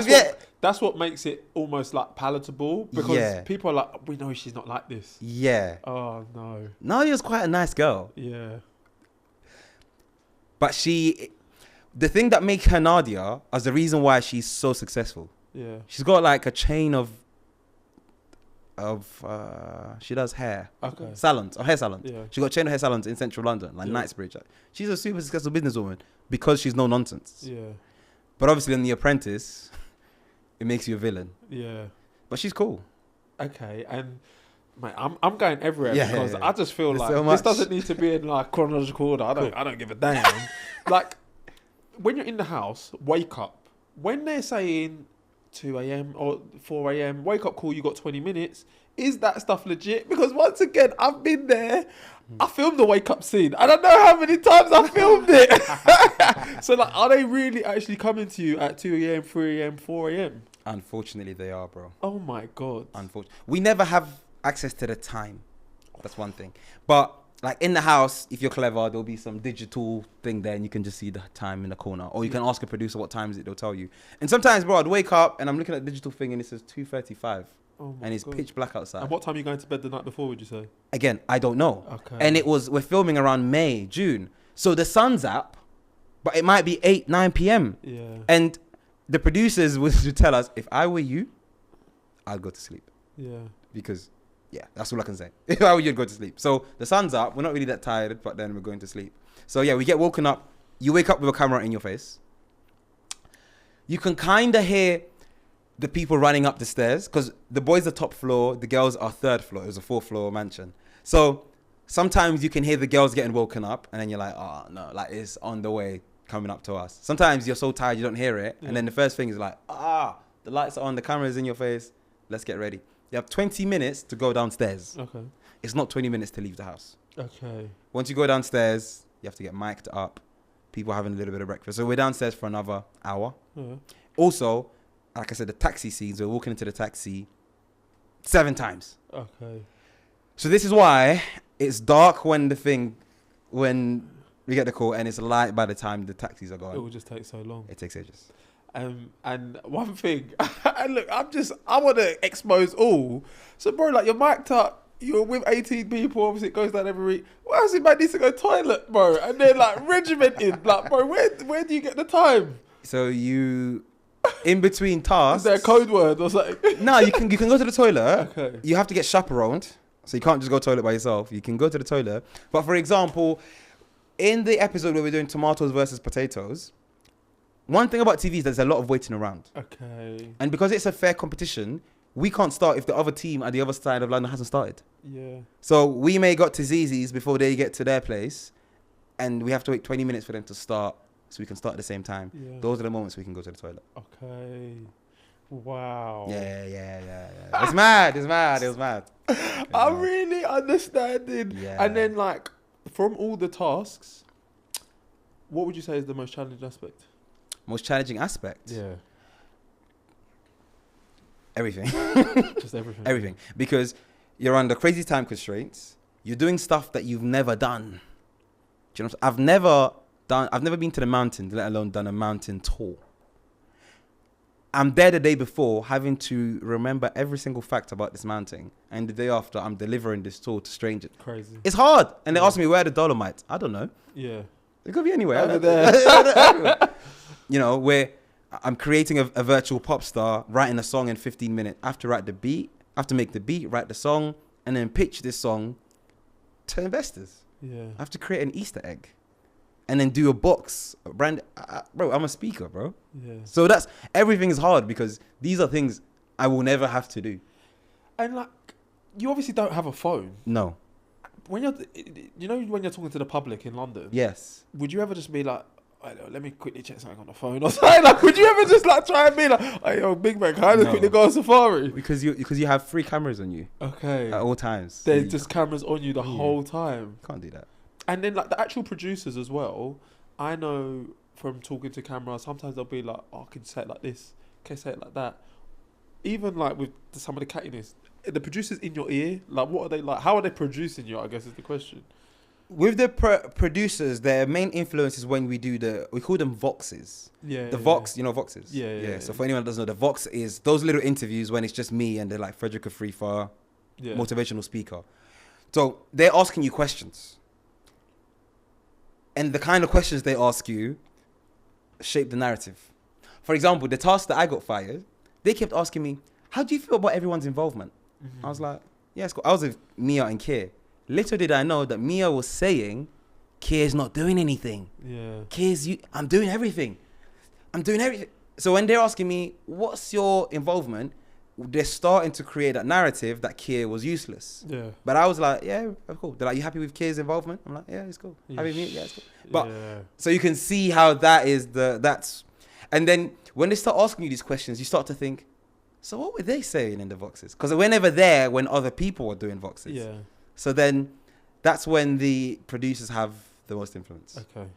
that's what makes it almost like palatable. Because people are like, we know she's not like this. Yeah. Oh, no. Nadia's quite a nice girl. Yeah. But the thing that makes her Nadia is the reason why she's so successful. Yeah. She's got like a chain of she does hair. Okay. Salons, or hair salons. Yeah. She got a chain of hair salons in central London, like Knightsbridge. She's a super successful businesswoman because she's no nonsense. Yeah. But obviously in The Apprentice, it makes you a villain. Yeah. But she's cool. Okay. And mate, I'm going everywhere because yeah. I just feel There's like so this much. doesn't need to be in like chronological order. I don't give a damn. Like when you're in the house, wake up. When they're saying 2 a.m. or 4 a.m. wake up call, you got 20 minutes. Is that stuff legit? Because once again, I've been there. I filmed the wake up scene. I don't know how many times I filmed it. So like, are they really actually coming to you at 2 a.m., 3 a.m., 4 a.m.? Unfortunately, they are, bro. Oh my God. Unfortunately, we never have access to the time. That's one thing. But like in the house, if you're clever, there'll be some digital thing there and you can just see the time in the corner. Or you can ask a producer what time is it, they'll tell you. And sometimes, bro, I'd wake up and I'm looking at the digital thing and it says 2:35. Oh my and it's God. pitch black outside. And what time are you going to bed the night before, would you say? Again, I don't know. Okay. And we're filming around May, June. So the sun's up, but it might be 8, 9 p.m. Yeah. And the producers would tell us, if I were you, I'd go to sleep. Yeah. Because, yeah, that's all I can say. If I were you, I'd go to sleep. So the sun's up. We're not really that tired, but then we're going to sleep. So, yeah, we get woken up. You wake up with a camera in your face. You can kind of hear the people running up the stairs because the boys are top floor, the girls are 3rd floor. It was a 4th floor mansion. So sometimes you can hear the girls getting woken up and then you're like, oh, no, like it's on the way coming up to us. Sometimes you're so tired you don't hear it. Yeah. And then the first thing is like, the lights are on, the camera's in your face. Let's get ready. You have 20 minutes to go downstairs. Okay. It's not 20 minutes to leave the house. Okay. Once you go downstairs, you have to get mic'd up. People having a little bit of breakfast. So we're downstairs for another hour. Yeah. Also, like I said, the taxi scenes, we're walking into the taxi 7 times. Okay. So this is why it's dark when we get the call and it's light by the time the taxis are gone. It will just take so long. It takes ages. And one thing, and look, I want to expose all. So, bro, like, you're mic'd up, you're with 18 people, obviously it goes down every week. Why else man needs to go toilet, bro? And then, like, regimented. Like, bro, where do you get the time? So in between tasks. Is there a code word or something? No, you can go to the toilet. Okay. You have to get chaperoned, so you can't just go to the toilet by yourself. You can go to the toilet. But for example, in the episode where we're doing tomatoes versus potatoes, one thing about TV is there's a lot of waiting around. Okay. And because it's a fair competition, we can't start if the other team at the other side of London hasn't started. Yeah. So we may got to Zizi's before they get to their place, and we have to wait 20 minutes for them to start so we can start at the same time. Yeah. Those are the moments we can go to the toilet. Okay. Wow. Yeah. It's mad. It was mad. I'm really understanding. Yeah. And then, like, from all the tasks, what would you say is the most challenging aspect? Most challenging aspect? Yeah. Everything. Just everything. Everything. Because you're under crazy time constraints. You're doing stuff that you've never done. Do you know what I've never been to the mountains, let alone done a mountain tour. I'm there the day before having to remember every single fact about this mountain. And the day after, I'm delivering this tour to strangers. Crazy. It's hard. And they ask me, where are the Dolomites? I don't know. Yeah. It could be anywhere. Over there. You know, where I'm creating a virtual pop star, writing a song in 15 minutes. I have to write the beat, I have to make the beat, write the song, and then pitch this song to investors. Yeah. I have to create an Easter egg. And then do a box, brand. Bro, I'm a speaker, bro. Yeah. So everything is hard because these are things I will never have to do. And, like, you obviously don't have a phone. No. When when you're talking to the public in London, Yes. would you ever just be like, I don't know, let me quickly check something on the phone or something? Like, would you ever just like try and be like, hey, yo, big man, can I just No. quickly go on Safari? Because you have 3 cameras on you Okay. at all times. There's You just cameras on you the whole time. can't do that. And then, like, the actual producers as well, I know from talking to camera, sometimes they'll be like, oh, I can say it like this, can say it like that. Even, like, with some of the cattiness, the producers in your ear, like, what are they like? How are they producing you, I guess is the question. With the producers, their main influence is when we call them voxes. Yeah. The vox, you know voxes? Yeah. So for anyone that doesn't know, the vox is those little interviews when it's just me and they're like Frederick Afrifa, Yeah. motivational speaker. So they're asking you questions. And the kind of questions they ask you shape the narrative. For example, the task that I got fired, they kept asking me, how do you feel about everyone's involvement? Mm-hmm. I was like, yeah, it's cool. I was with Mia and Keir. Little did I know that Mia was saying, Keir's not doing anything. Yeah. Keir's, I'm doing everything. I'm doing everything. So when they're asking me, what's your involvement? They're starting to create that narrative that Keir was useless. Yeah. But I was like, yeah, cool. They're like, you happy with Keir's involvement? I'm like, yeah, it's cool. Happy with me? Yeah, it's cool. But yeah. so you can see how that's, and then when they start asking you these questions, you start to think, so what were they saying in the voxes? Because we're never there when other people were doing voxes. Yeah. So then that's when the producers have the most influence. Okay.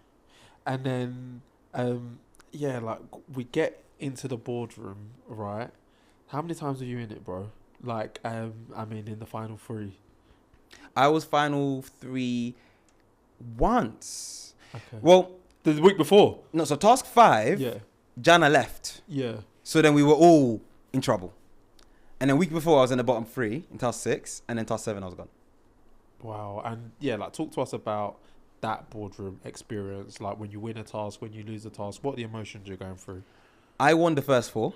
And then, like, we get into the boardroom, right? How many times were you in it, bro? Like, in the final 3. I was final 3 once. Okay. Well, The week before? no, so task 5, Yeah. Jana left. Yeah. So then we were all in trouble. And then week before I was in the bottom 3 in task 6, and then task 7 I was gone. Wow. And, yeah, like, talk to us about that boardroom experience. Like, when you win a task, when you lose a task, what are the emotions you're going through? I won the first 4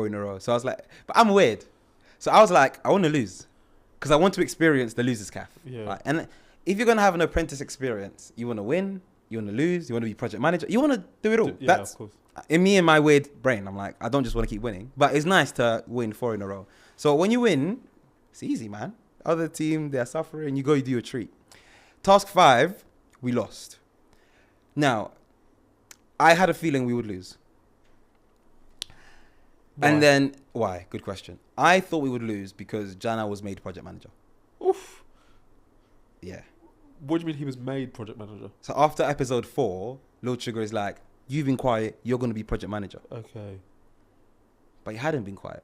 in a row. So I was like, but I'm weird. So I was like, I want to lose because I want to experience the loser's calf. Yeah. Right? And if you're going to have an apprentice experience, you want to win, you want to lose, you want to be project manager, you want to do it all. Yeah, That's of course. in me and my weird brain. I'm like, I don't just want to keep winning, but it's nice to win 4 in a row. So when you win, it's easy, man. Other team, they're suffering. You go, you do a treat. Task 5, we lost. Now, I had a feeling we would lose. Why? And then, why? Good question. I thought we would lose because Jana was made project manager. Oof. Yeah. What do you mean he was made project manager? So after episode 4, Lil Sugar is like, you've been quiet, you're going to be project manager. Okay. But he hadn't been quiet.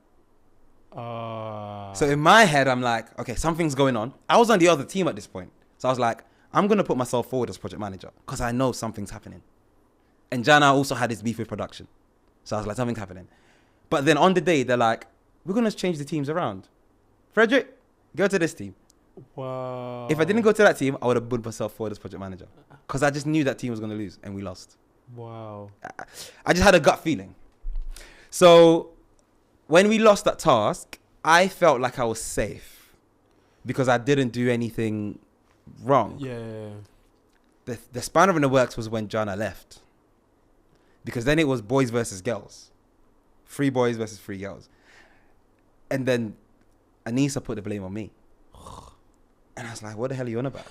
So So in my head, I'm like, okay, something's going on. I was on the other team at this point. So I was like, I'm going to put myself forward as project manager because I know something's happening. And Jana also had his beef with production. So I was like, something's happening. But then on the day, they're like, we're going to change the teams around. Frederick, go to this team. wow. If I didn't go to that team, I would have put myself forward as project manager. Because I just knew that team was going to lose and we lost. Wow. I just had a gut feeling. So when we lost that task, I felt like I was safe because I didn't do anything wrong. Yeah. The spanner in the works was when Jana left, because then it was boys versus girls, 3 boys versus 3 girls, and then Anissa put the blame on me, and I was like, "What the hell are you on about?"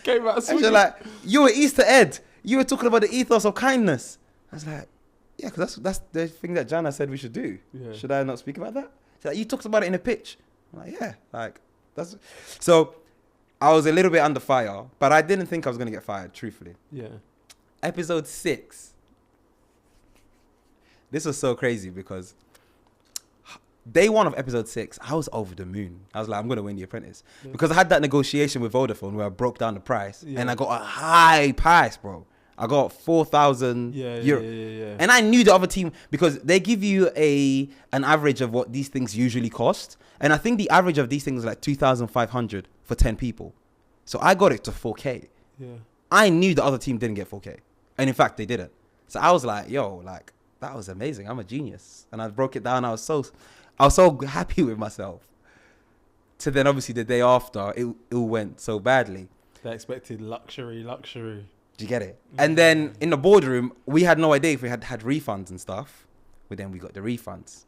Came out And she's like, "You were Easter Ed. You were talking about the ethos of kindness." I was like, "Yeah, because that's the thing that Jana said we should do. Yeah. Should I not speak about that?" She's like, "You talked about it in a pitch." I'm like, "Yeah, like that's." So I was a little bit under fire, but I didn't think I was gonna get fired. Truthfully, Yeah. episode 6. This was so crazy because day 1 of episode 6, I was over the moon. I was like, I'm going to win The Apprentice. Yeah. Because I had that negotiation with Vodafone where I broke down the price. Yeah. And I got a high price, bro. I got 4,000 euro. Yeah. And I knew the other team, because they give you an average of what these things usually cost. And I think the average of these things is like 2,500 for 10 people. So I got it to 4K. Yeah. I knew the other team didn't get 4K. And in fact, they didn't. So I was like, yo, like, that was amazing. I'm a genius. And I broke it down. I was so happy with myself. So then obviously the day after, it all went so badly. They expected luxury. Do you get it? And then in the boardroom, we had no idea if we had refunds and stuff. But then we got the refunds.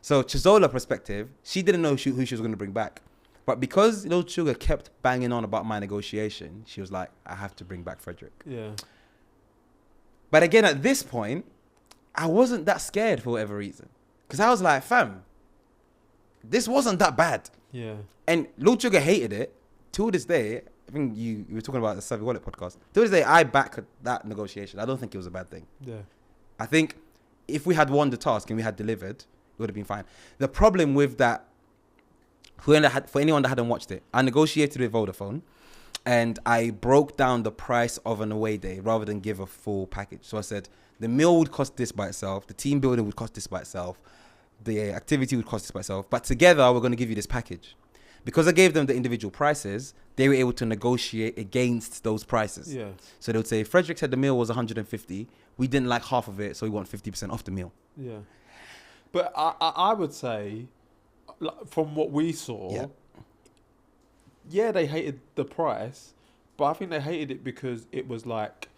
So Chizola perspective, she didn't know who she was going to bring back. But because Lil Sugar kept banging on about my negotiation, she was like, I have to bring back Frederick. Yeah. But again, at this point, I wasn't that scared for whatever reason. Because I was like, fam, this wasn't that bad. Yeah. And Lil Sugar hated it. To this day, I think you were talking about the Savvy Wallet podcast. To this day, I back that negotiation. I don't think it was a bad thing. Yeah. I think if we had won the task and we had delivered, it would have been fine. The problem with that, for anyone that hadn't watched it, I negotiated with Vodafone and I broke down the price of an away day rather than give a full package. So I said, the meal would cost this by itself, the team building would cost this by itself, the activity would cost this by itself, but together we're going to give you this package. Because I gave them the individual prices, they were able to negotiate against those prices. Yeah. So they would say, Frederick said the meal was 150. We didn't like half of it, so we want 50% off the meal. Yeah. But I would say, like, from what we saw, yeah, they hated the price, but I think they hated it because it was like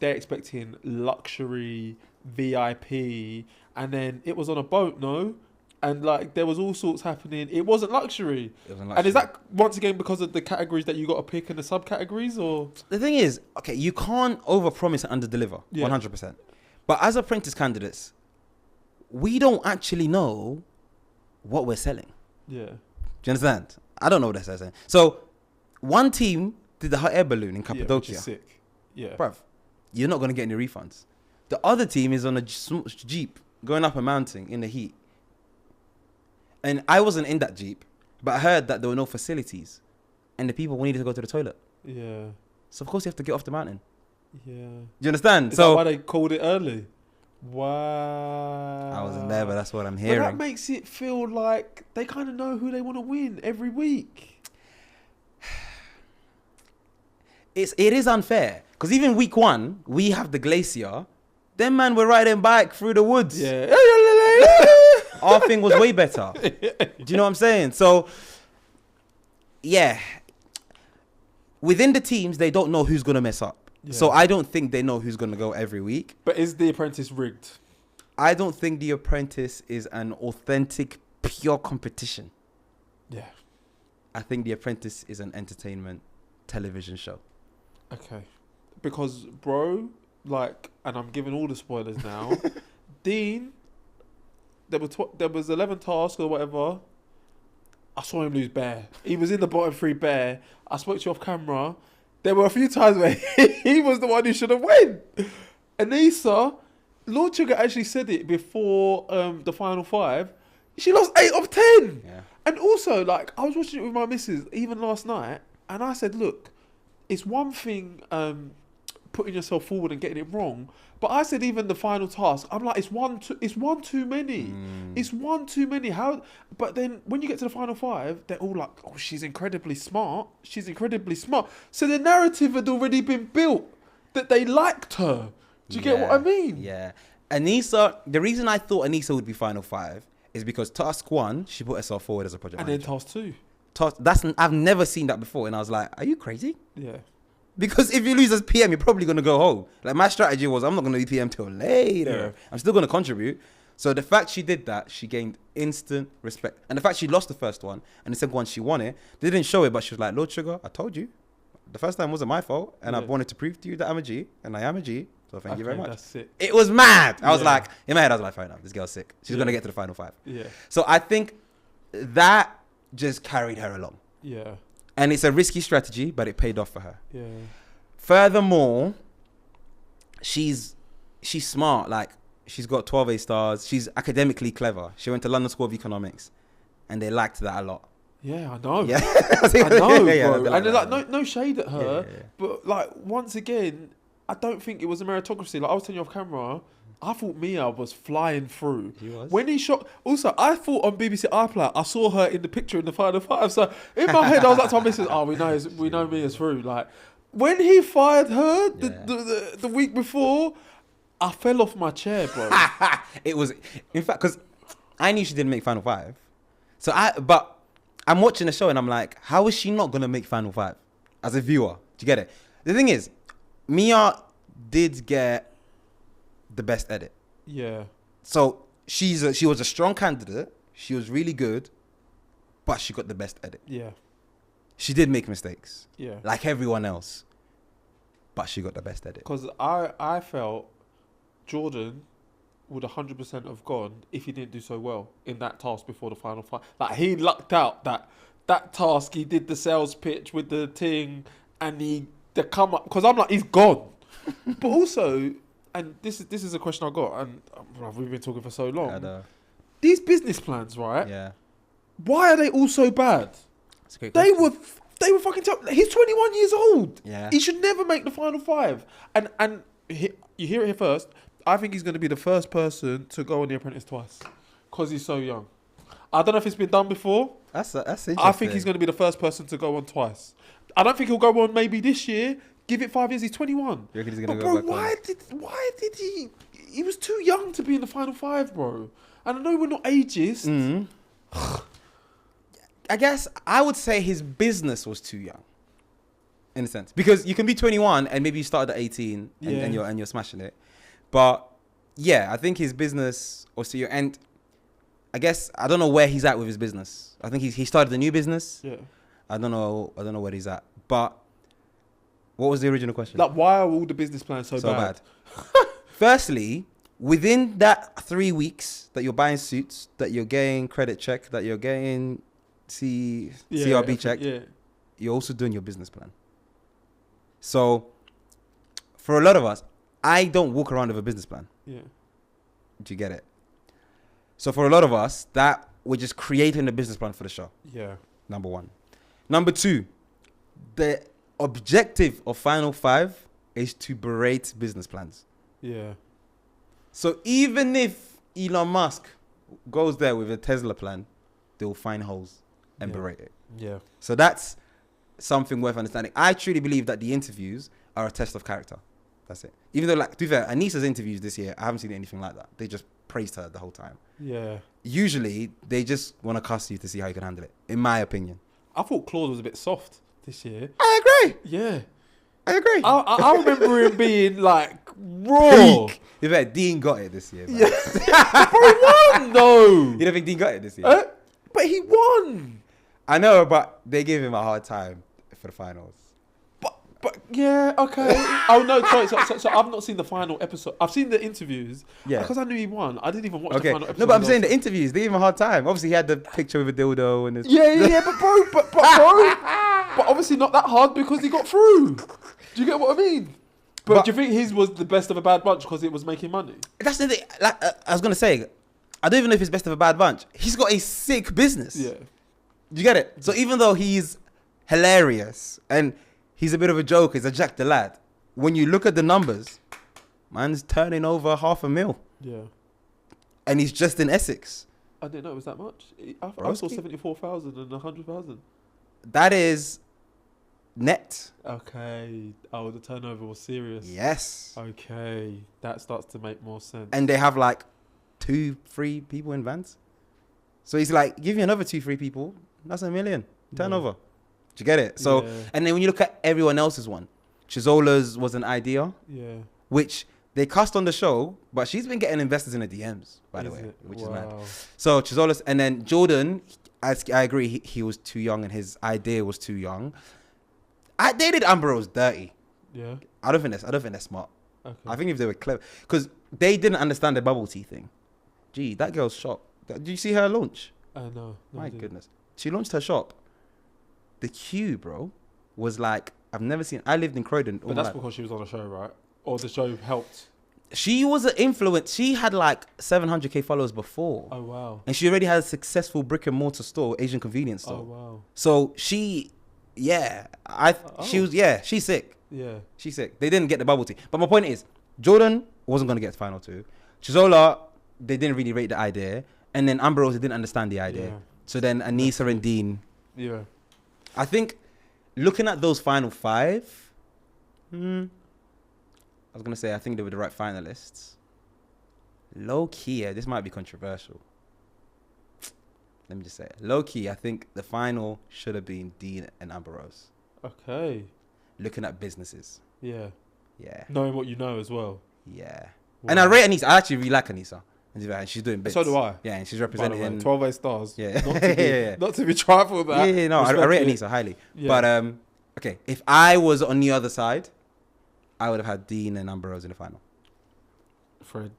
they're expecting luxury, VIP, and then it was on a boat, no? And like there was all sorts happening. It wasn't luxury. And is that once again because of the categories that you got to pick and the subcategories, or? The thing is, okay, you can't overpromise and underdeliver, 100%. But as apprentice candidates, we don't actually know what we're selling. Yeah. Do you understand? I don't know what they're selling. So one team did the hot air balloon in Cappadocia. Which is sick. Yeah. Bruv, you're not going to get any refunds. The other team is on a Jeep going up a mountain in the heat. And I wasn't in that Jeep, but I heard that there were no facilities and the people needed to go to the toilet. Yeah. So of course you have to get off the mountain. Yeah. Do you understand? Is so that why they called it early? Wow. I wasn't there, but that's what I'm But hearing. that makes it feel like they kind of know who they want to win every week. It is unfair because even week 1, we have the glacier. Them man were riding bike through the woods. Yeah. Our thing was way better. Do you know what I'm saying? So, yeah. Within the teams, they don't know who's going to mess up. Yeah. So I don't think they know who's going to go every week. But is The Apprentice rigged? I don't think The Apprentice is an authentic, pure competition. Yeah. I think The Apprentice is an entertainment television show. Okay. Because, bro, like, and I'm giving all the spoilers now, Dean, there was 11 tasks or whatever. I saw him lose bare. He was in the bottom 3 bare. I spoke to you off camera. There were a few times where he was the one who should have won. Anissa, Lord Sugar actually said it before the final 5. She lost 8 of 10. Yeah. And also, like, I was watching it with my missus even last night, and I said, look, it's one thing putting yourself forward and getting it wrong, but I said even the final task, I'm like, it's one too many. It's one too many. How? But then when you get to the final 5, they're all like, oh, she's incredibly smart. She's incredibly smart. So the narrative had already been built that they liked her. Do you get what I mean? Yeah. Anissa, the reason I thought Anissa would be final 5 is because task 1, she put herself forward as a project And manager. then task 2. I've never seen that before, and I was like, are you crazy? Yeah. Because if you lose as PM, you're probably going to go home. Like, my strategy was, I'm not going to be PM till later. Yeah. I'm still going to contribute. So the fact she did that, she gained instant respect. And the fact she lost the first one, and the second one she won it, they didn't show it, but she was like, Lord Sugar, I told you. The first time wasn't my fault, and I wanted to prove to you that I'm a G, and I am a G. So thank you very much. That's sick. It was mad. I was like, in my head, I was like, fair enough. This girl's sick. She's going to get to the final 5. Yeah. So I think that just carried her along. Yeah. And it's a risky strategy, but it paid off for her. Yeah. Furthermore, she's smart. Like, she's got 12 A stars. She's academically clever. She went to London School of Economics, and they liked that a lot. Yeah, I know. Yeah. I know, bro. Like And there's like no shade at her, Yeah. but like once again, I don't think it was a meritocracy. Like I was telling you off camera, I thought Mia was flying through. He was. When he shot. Also, I thought on BBC iPlayer, I saw her in the picture in the final 5. So in my head, I was like to my missus, "Oh, we know Mia's through." Like when he fired her the week before, I fell off my chair, bro. It was, in fact, because I knew she didn't make final 5. But I'm watching the show and I'm like, how is she not gonna make final 5 as a viewer? Do you get it? The thing is, Mia did get the best edit. Yeah. So she was a strong candidate. She was really good, but she got the best edit. Yeah. She did make mistakes, Yeah. like everyone else, but she got the best edit. Because I felt Jordan would 100% have gone if he didn't do so well in that task before the final 5. Like, he lucked out that task. He did the sales pitch with the thing, and the come up. Because I'm like, he's gone. But also, and this is a question I got, and we've been talking for so long. These business plans, right? Yeah. Why are they all so bad? That's a great They question. were fucking terrible. He's 21 years old. Yeah. He should never make the final 5. And you hear it here first. I think he's going to be the first person to go on The Apprentice twice because he's so young. I don't know if it's been done before. That's interesting. I think he's going to be the first person to go on twice. I don't think he'll go on maybe this year. Give it 5 years. He's 21. You reckon he's going to But go bro, back why did he? He was too young to be in the final 5, bro. And I know we're not ageist. Mm. I guess I would say his business was too young, in a sense, because you can be 21 and maybe you started at 18 and you're smashing it. But yeah, I think his business was too young, and I guess I don't know where he's at with his business. I think he started a new business. Yeah. I don't know where he's at. But what was the original question? Like, why are all the business plans so bad? Firstly, within that 3 weeks that you're buying suits, that you're getting credit check, that you're getting CRB check, you're also doing your business plan. So for a lot of us, I don't walk around with a business plan. Yeah. Do you get it? So for a lot of us, that we're just creating a business plan for the show. Yeah. Number 1. Number 2, the objective of Final 5 is to berate business plans. Yeah. So even if Elon Musk goes there with a Tesla plan, they'll find holes and berate it. Yeah. So that's something worth understanding. I truly believe that the interviews are a test of character. That's it. Even though, like, to be fair, Anissa's interviews this year, I haven't seen anything like that. They just praised her the whole time. Yeah. Usually, they just want to cuss you to see how you can handle it, in my opinion. I thought Claude was a bit soft this year. I agree. Yeah. I agree. I remember him being like raw. In fact, Dean got it this year. Man. Yeah. Bro, he won though. You don't think Dean got it this year? But he won. I know, but they gave him a hard time for the finals. But yeah, okay. Oh no, sorry. So I've not seen the final episode. I've seen the interviews. Yeah. Because I knew he won. I didn't even watch the final episode. No, but I'm saying the interviews, they gave him a hard time. Obviously, he had the picture with a dildo and his... Yeah. But bro, but obviously not that hard because he got through. Do you get what I mean? But do you think his was the best of a bad bunch because it was making money? That's the thing. Like I was gonna say, I don't even know if it's best of a bad bunch. He's got a sick business. Yeah. Do you get it? So even though he's hilarious and he's a bit of a joker, he's a Jack the Lad, when you look at the numbers, man's turning over $500,000. Yeah. And he's just in Essex. I didn't know it was that much. I saw 74,000 and 100,000. That is net. Okay. Oh, the turnover was serious. Yes. Okay. That starts to make more sense. And they have like 2-3 people in vans. So he's like, give me another 2-3 people. That's $1 million turnover. Do you get it? So, and then when you look at everyone else's one, Chisola's was an idea. Yeah. Which they cast on the show, but she's been getting investors in the DMs, by the way, which is mad. So Chisola's, and then Jordan, I agree, he was too young and his idea was too young. They did Amber Rose dirty. Yeah. I don't think they're smart. Okay. I think if they were clever, because they didn't understand the bubble tea thing. Gee, that girl's shop. Did you see her launch? No. My goodness. She launched her shop. The queue, bro, was like, I've never seen. I lived in Croydon. But that's because she was on a show, right? Or the show helped? She was an influence. She had like 700K followers before. Oh, wow. And she already had a successful brick and mortar store, Asian convenience store. Oh, wow. So she, she's sick. Yeah. She's sick. They didn't get the bubble tea. But my point is, Jordan wasn't going to get to final 2. Chizola, they didn't really rate the idea. And then Amber Rose didn't understand the idea. Yeah. So then Anissa and Dean. Yeah. I think looking at those final 5, I was going to say I think they were the right finalists. Low key, this might be controversial. Let me just say it. Low key, I think the final should have been Dean and Amber Rose. Okay. Looking at businesses. Yeah. Yeah. Knowing what you know as well. Yeah. Wow. And I rate Anissa. I actually really like Anissa. And she's doing bits. So do I. Yeah, and she's representing 12 A stars. Yeah. Not to be trifled with that. Yeah, no, I rate Anissa highly. Yeah. But okay, if I was on the other side, I would have had Dean and Amber Rose in the final. Fred.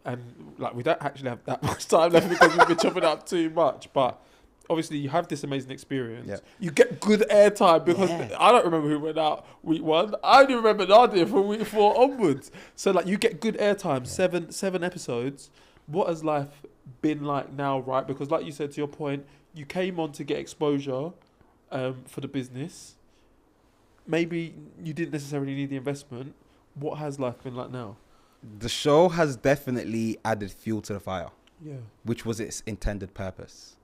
And like we don't actually have that much time left because we've been chopping up too much. But obviously you have this amazing experience. Yep. You get good airtime because I don't remember who went out week 1. I only remember Nadia from week 4 onwards. So like you get good airtime, 7 episodes. What has life been like now, right? Because like you said, to your point, you came on to get exposure for the business. Maybe you didn't necessarily need the investment. What has life been like now? The show has definitely added fuel to the fire. Yeah. Which was its intended purpose.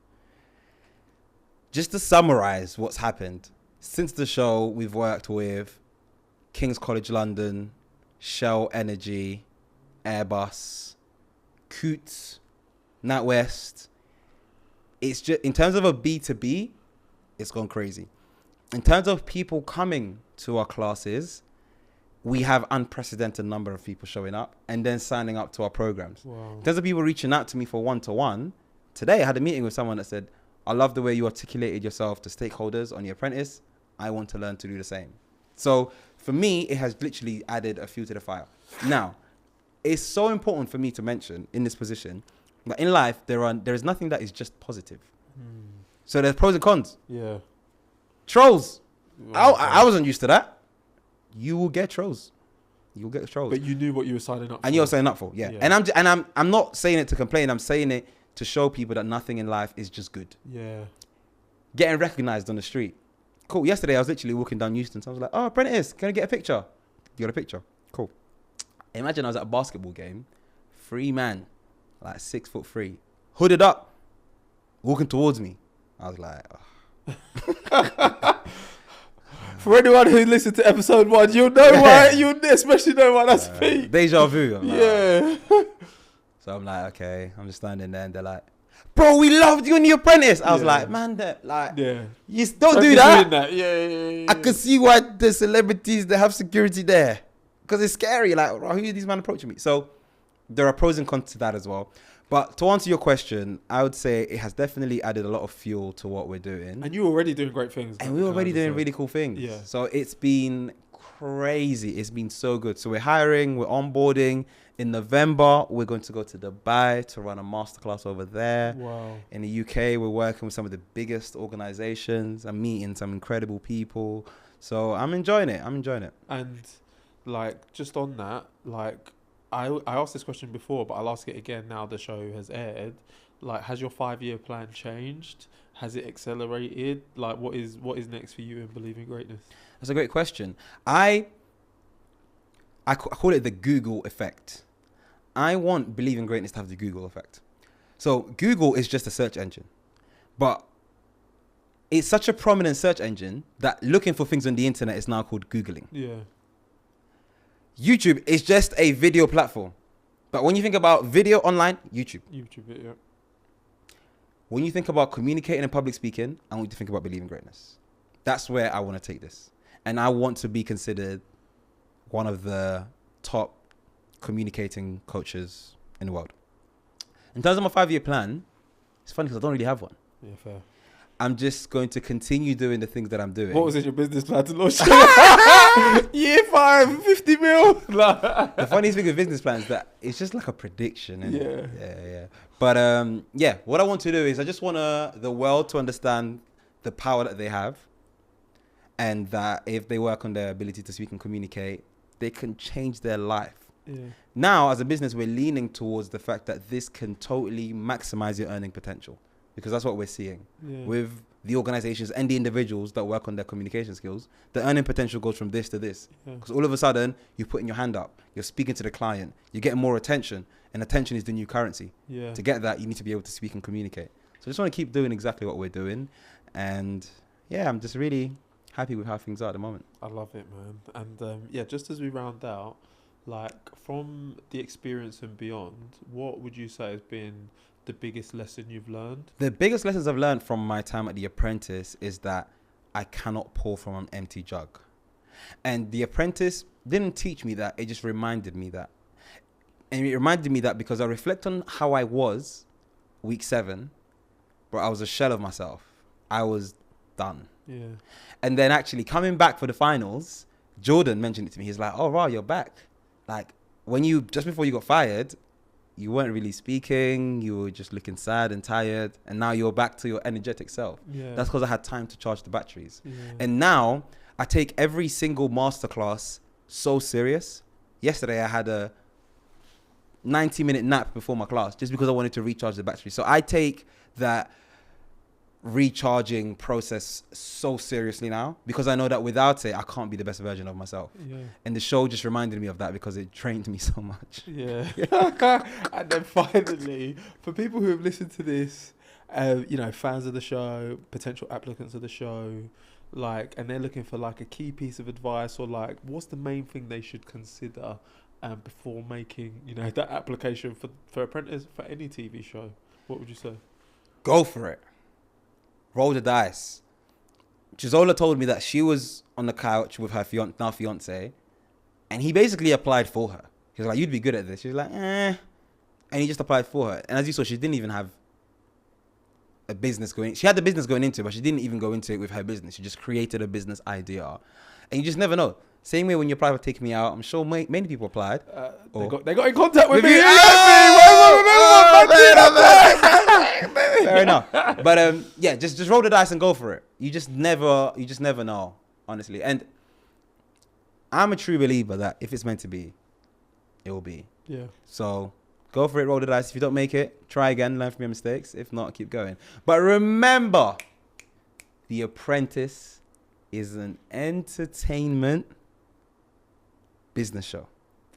Just to summarize what's happened, since the show, we've worked with King's College London, Shell Energy, Airbus, Coots, NatWest. It's just, in terms of a B2B, it's gone crazy. In terms of people coming to our classes, we have unprecedented number of people showing up and then signing up to our programs. Wow. In terms of people reaching out to me for one-to-one, today I had a meeting with someone that said, I love the way you articulated yourself to stakeholders on your Apprentice. I want to learn to do the same. So for me, it has literally added a fuel to the fire. Now, it's so important for me to mention in this position that in life, there is nothing that is just positive. So there's pros and cons. Yeah. Trolls. I wasn't used to that. You will get trolls. You'll get trolls. But you knew what you were signing up for. And you're signing up for, yeah. And I'm not saying it to complain. I'm saying it to show people that nothing in life is just good. Yeah. Getting recognized on the street. Cool. Yesterday, I was literally walking down Euston. So I was like, oh, Apprentice, can I get a picture? You got a picture? Cool. Imagine I was at a basketball game. 3 man, like 6'3", hooded up, walking towards me. I was like, oh. For anyone who listened to episode 1, you'll know why. You especially know why that's peak. Deja vu. Yeah. So I'm like, okay. I'm just standing there, and they're like, "Bro, we loved you in The Apprentice." I was like, "Man, you don't do that." Yeah. I can see why the celebrities they have security there, because it's scary. Like, who are these men approaching me? So there are pros and cons to that as well. But to answer your question, I would say it has definitely added a lot of fuel to what we're doing. And you were already doing great things. And we were already doing really cool things. Yeah. So it's been crazy. It's been so good. So we're hiring, we're onboarding. In November, we're going to go to Dubai to run a masterclass over there. Wow. In the UK, we're working with some of the biggest organizations. I'm meeting some incredible people. So I'm enjoying it. And like, just on that, like, I asked this question before, but I'll ask it again now the show has aired. Like, has your 5-year plan changed? Has it accelerated? Like, what is next for you in Believe in Greatness? That's a great question. I call it the Google effect. I want Believe in Greatness to have the Google effect. So Google is just a search engine. But it's such a prominent search engine that looking for things on the internet is now called Googling. Yeah. YouTube is just a video platform. But when you think about video online, YouTube. YouTube, yeah. When you think about communicating and public speaking, I want you to think about believing greatness. That's where I want to take this. And I want to be considered one of the top communicating coaches in the world. In terms of my 5-year plan, it's funny because I don't really have one. Yeah, fair. I'm just going to continue doing the things that I'm doing. What was in your business plan to launch? Year 5, 50 mil. The funniest thing with business plans is that it's just like a prediction. Isn't it? Yeah. But yeah, what I want to do is I just want the world to understand the power that they have, and that if they work on their ability to speak and communicate, they can change their life. Yeah. Now, as a business, we're leaning towards the fact that this can totally maximize your earning potential, because that's what we're seeing with the organizations and the individuals that work on their communication skills. The earning potential goes from this to this, because all of a sudden you're putting your hand up, you're speaking to the client, you're getting more attention, and attention is the new currency. Yeah. To get that, you need to be able to speak and communicate. So I just want to keep doing exactly what we're doing, and yeah, I'm just really happy with how things are at the moment. I love it, man. And yeah, just as we round out, like from the experience and beyond, what would you say has been the biggest lesson you've learned? The biggest lessons I've learned from my time at The Apprentice is that I cannot pour from an empty jug. And The Apprentice didn't teach me that, it just reminded me that. And it reminded me that because I reflect on how I was week 7, but I was a shell of myself. I was done. Yeah. And then actually coming back for the finals, Jordan mentioned it to me. He's like, oh, wow, you're back. Like, when just before you got fired, you weren't really speaking. You were just looking sad and tired. And now you're back to your energetic self. Yeah. That's because I had time to charge the batteries. Yeah. And now I take every single masterclass so serious. Yesterday, I had a 90-minute nap before my class just because I wanted to recharge the battery. So I take that recharging process so seriously now, because I know that without it I can't be the best version of myself. And the show just reminded me of that because it trained me so much. And then finally, for people who have listened to this, you know, fans of the show, potential applicants of the show, like, and they're looking for like a key piece of advice, or like what's the main thing they should consider before making, you know, that application for Apprentice, for any TV show, what would you say? Go for it. Roll the dice. Chizola told me that she was on the couch with her fiance, and he basically applied for her. He was like, you'd be good at this. She was like, And he just applied for her. And as you saw, she didn't even have a business going. She had the business going into it, but she didn't even go into it with her business. She just created a business idea. And you just never know. Same way when you apply for Take Me Out, I'm sure many people applied. They got in contact with me. Fair enough. But yeah, just roll the dice and go for it. You just never know, honestly. And I'm a true believer that if it's meant to be, it will be. Yeah. So go for it, roll the dice. If you don't make it, try again, learn from your mistakes. If not, keep going. But remember, The Apprentice is an entertainment business show.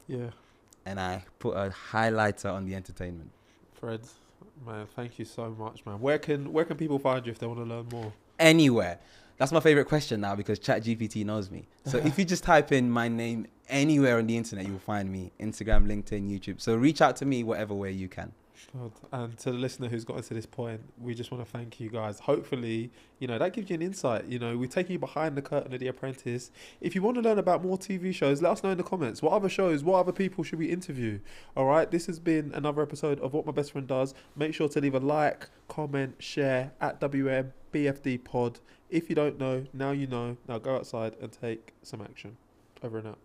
Yeah. And I put a highlighter on the entertainment. Fred, man, thank you so much, man. Where can people find you if they want to learn more? Anywhere. That's my favorite question now because ChatGPT knows me. So if you just type in my name anywhere on the internet, you'll find me. Instagram, LinkedIn, YouTube. So reach out to me whatever way you can. God. And to the listener who's got us to this point, we just want to thank you guys. Hopefully, you know, that gives you an insight. You know, we're taking you behind the curtain of The Apprentice. If you want to learn about more TV shows, let us know in the comments. What other shows, what other people should we interview? All right, this has been another episode of What My Best Friend Does. Make sure to leave a like, comment, share at WMBFD Pod. If you don't know, now you know. Now go outside and take some action. Over and out.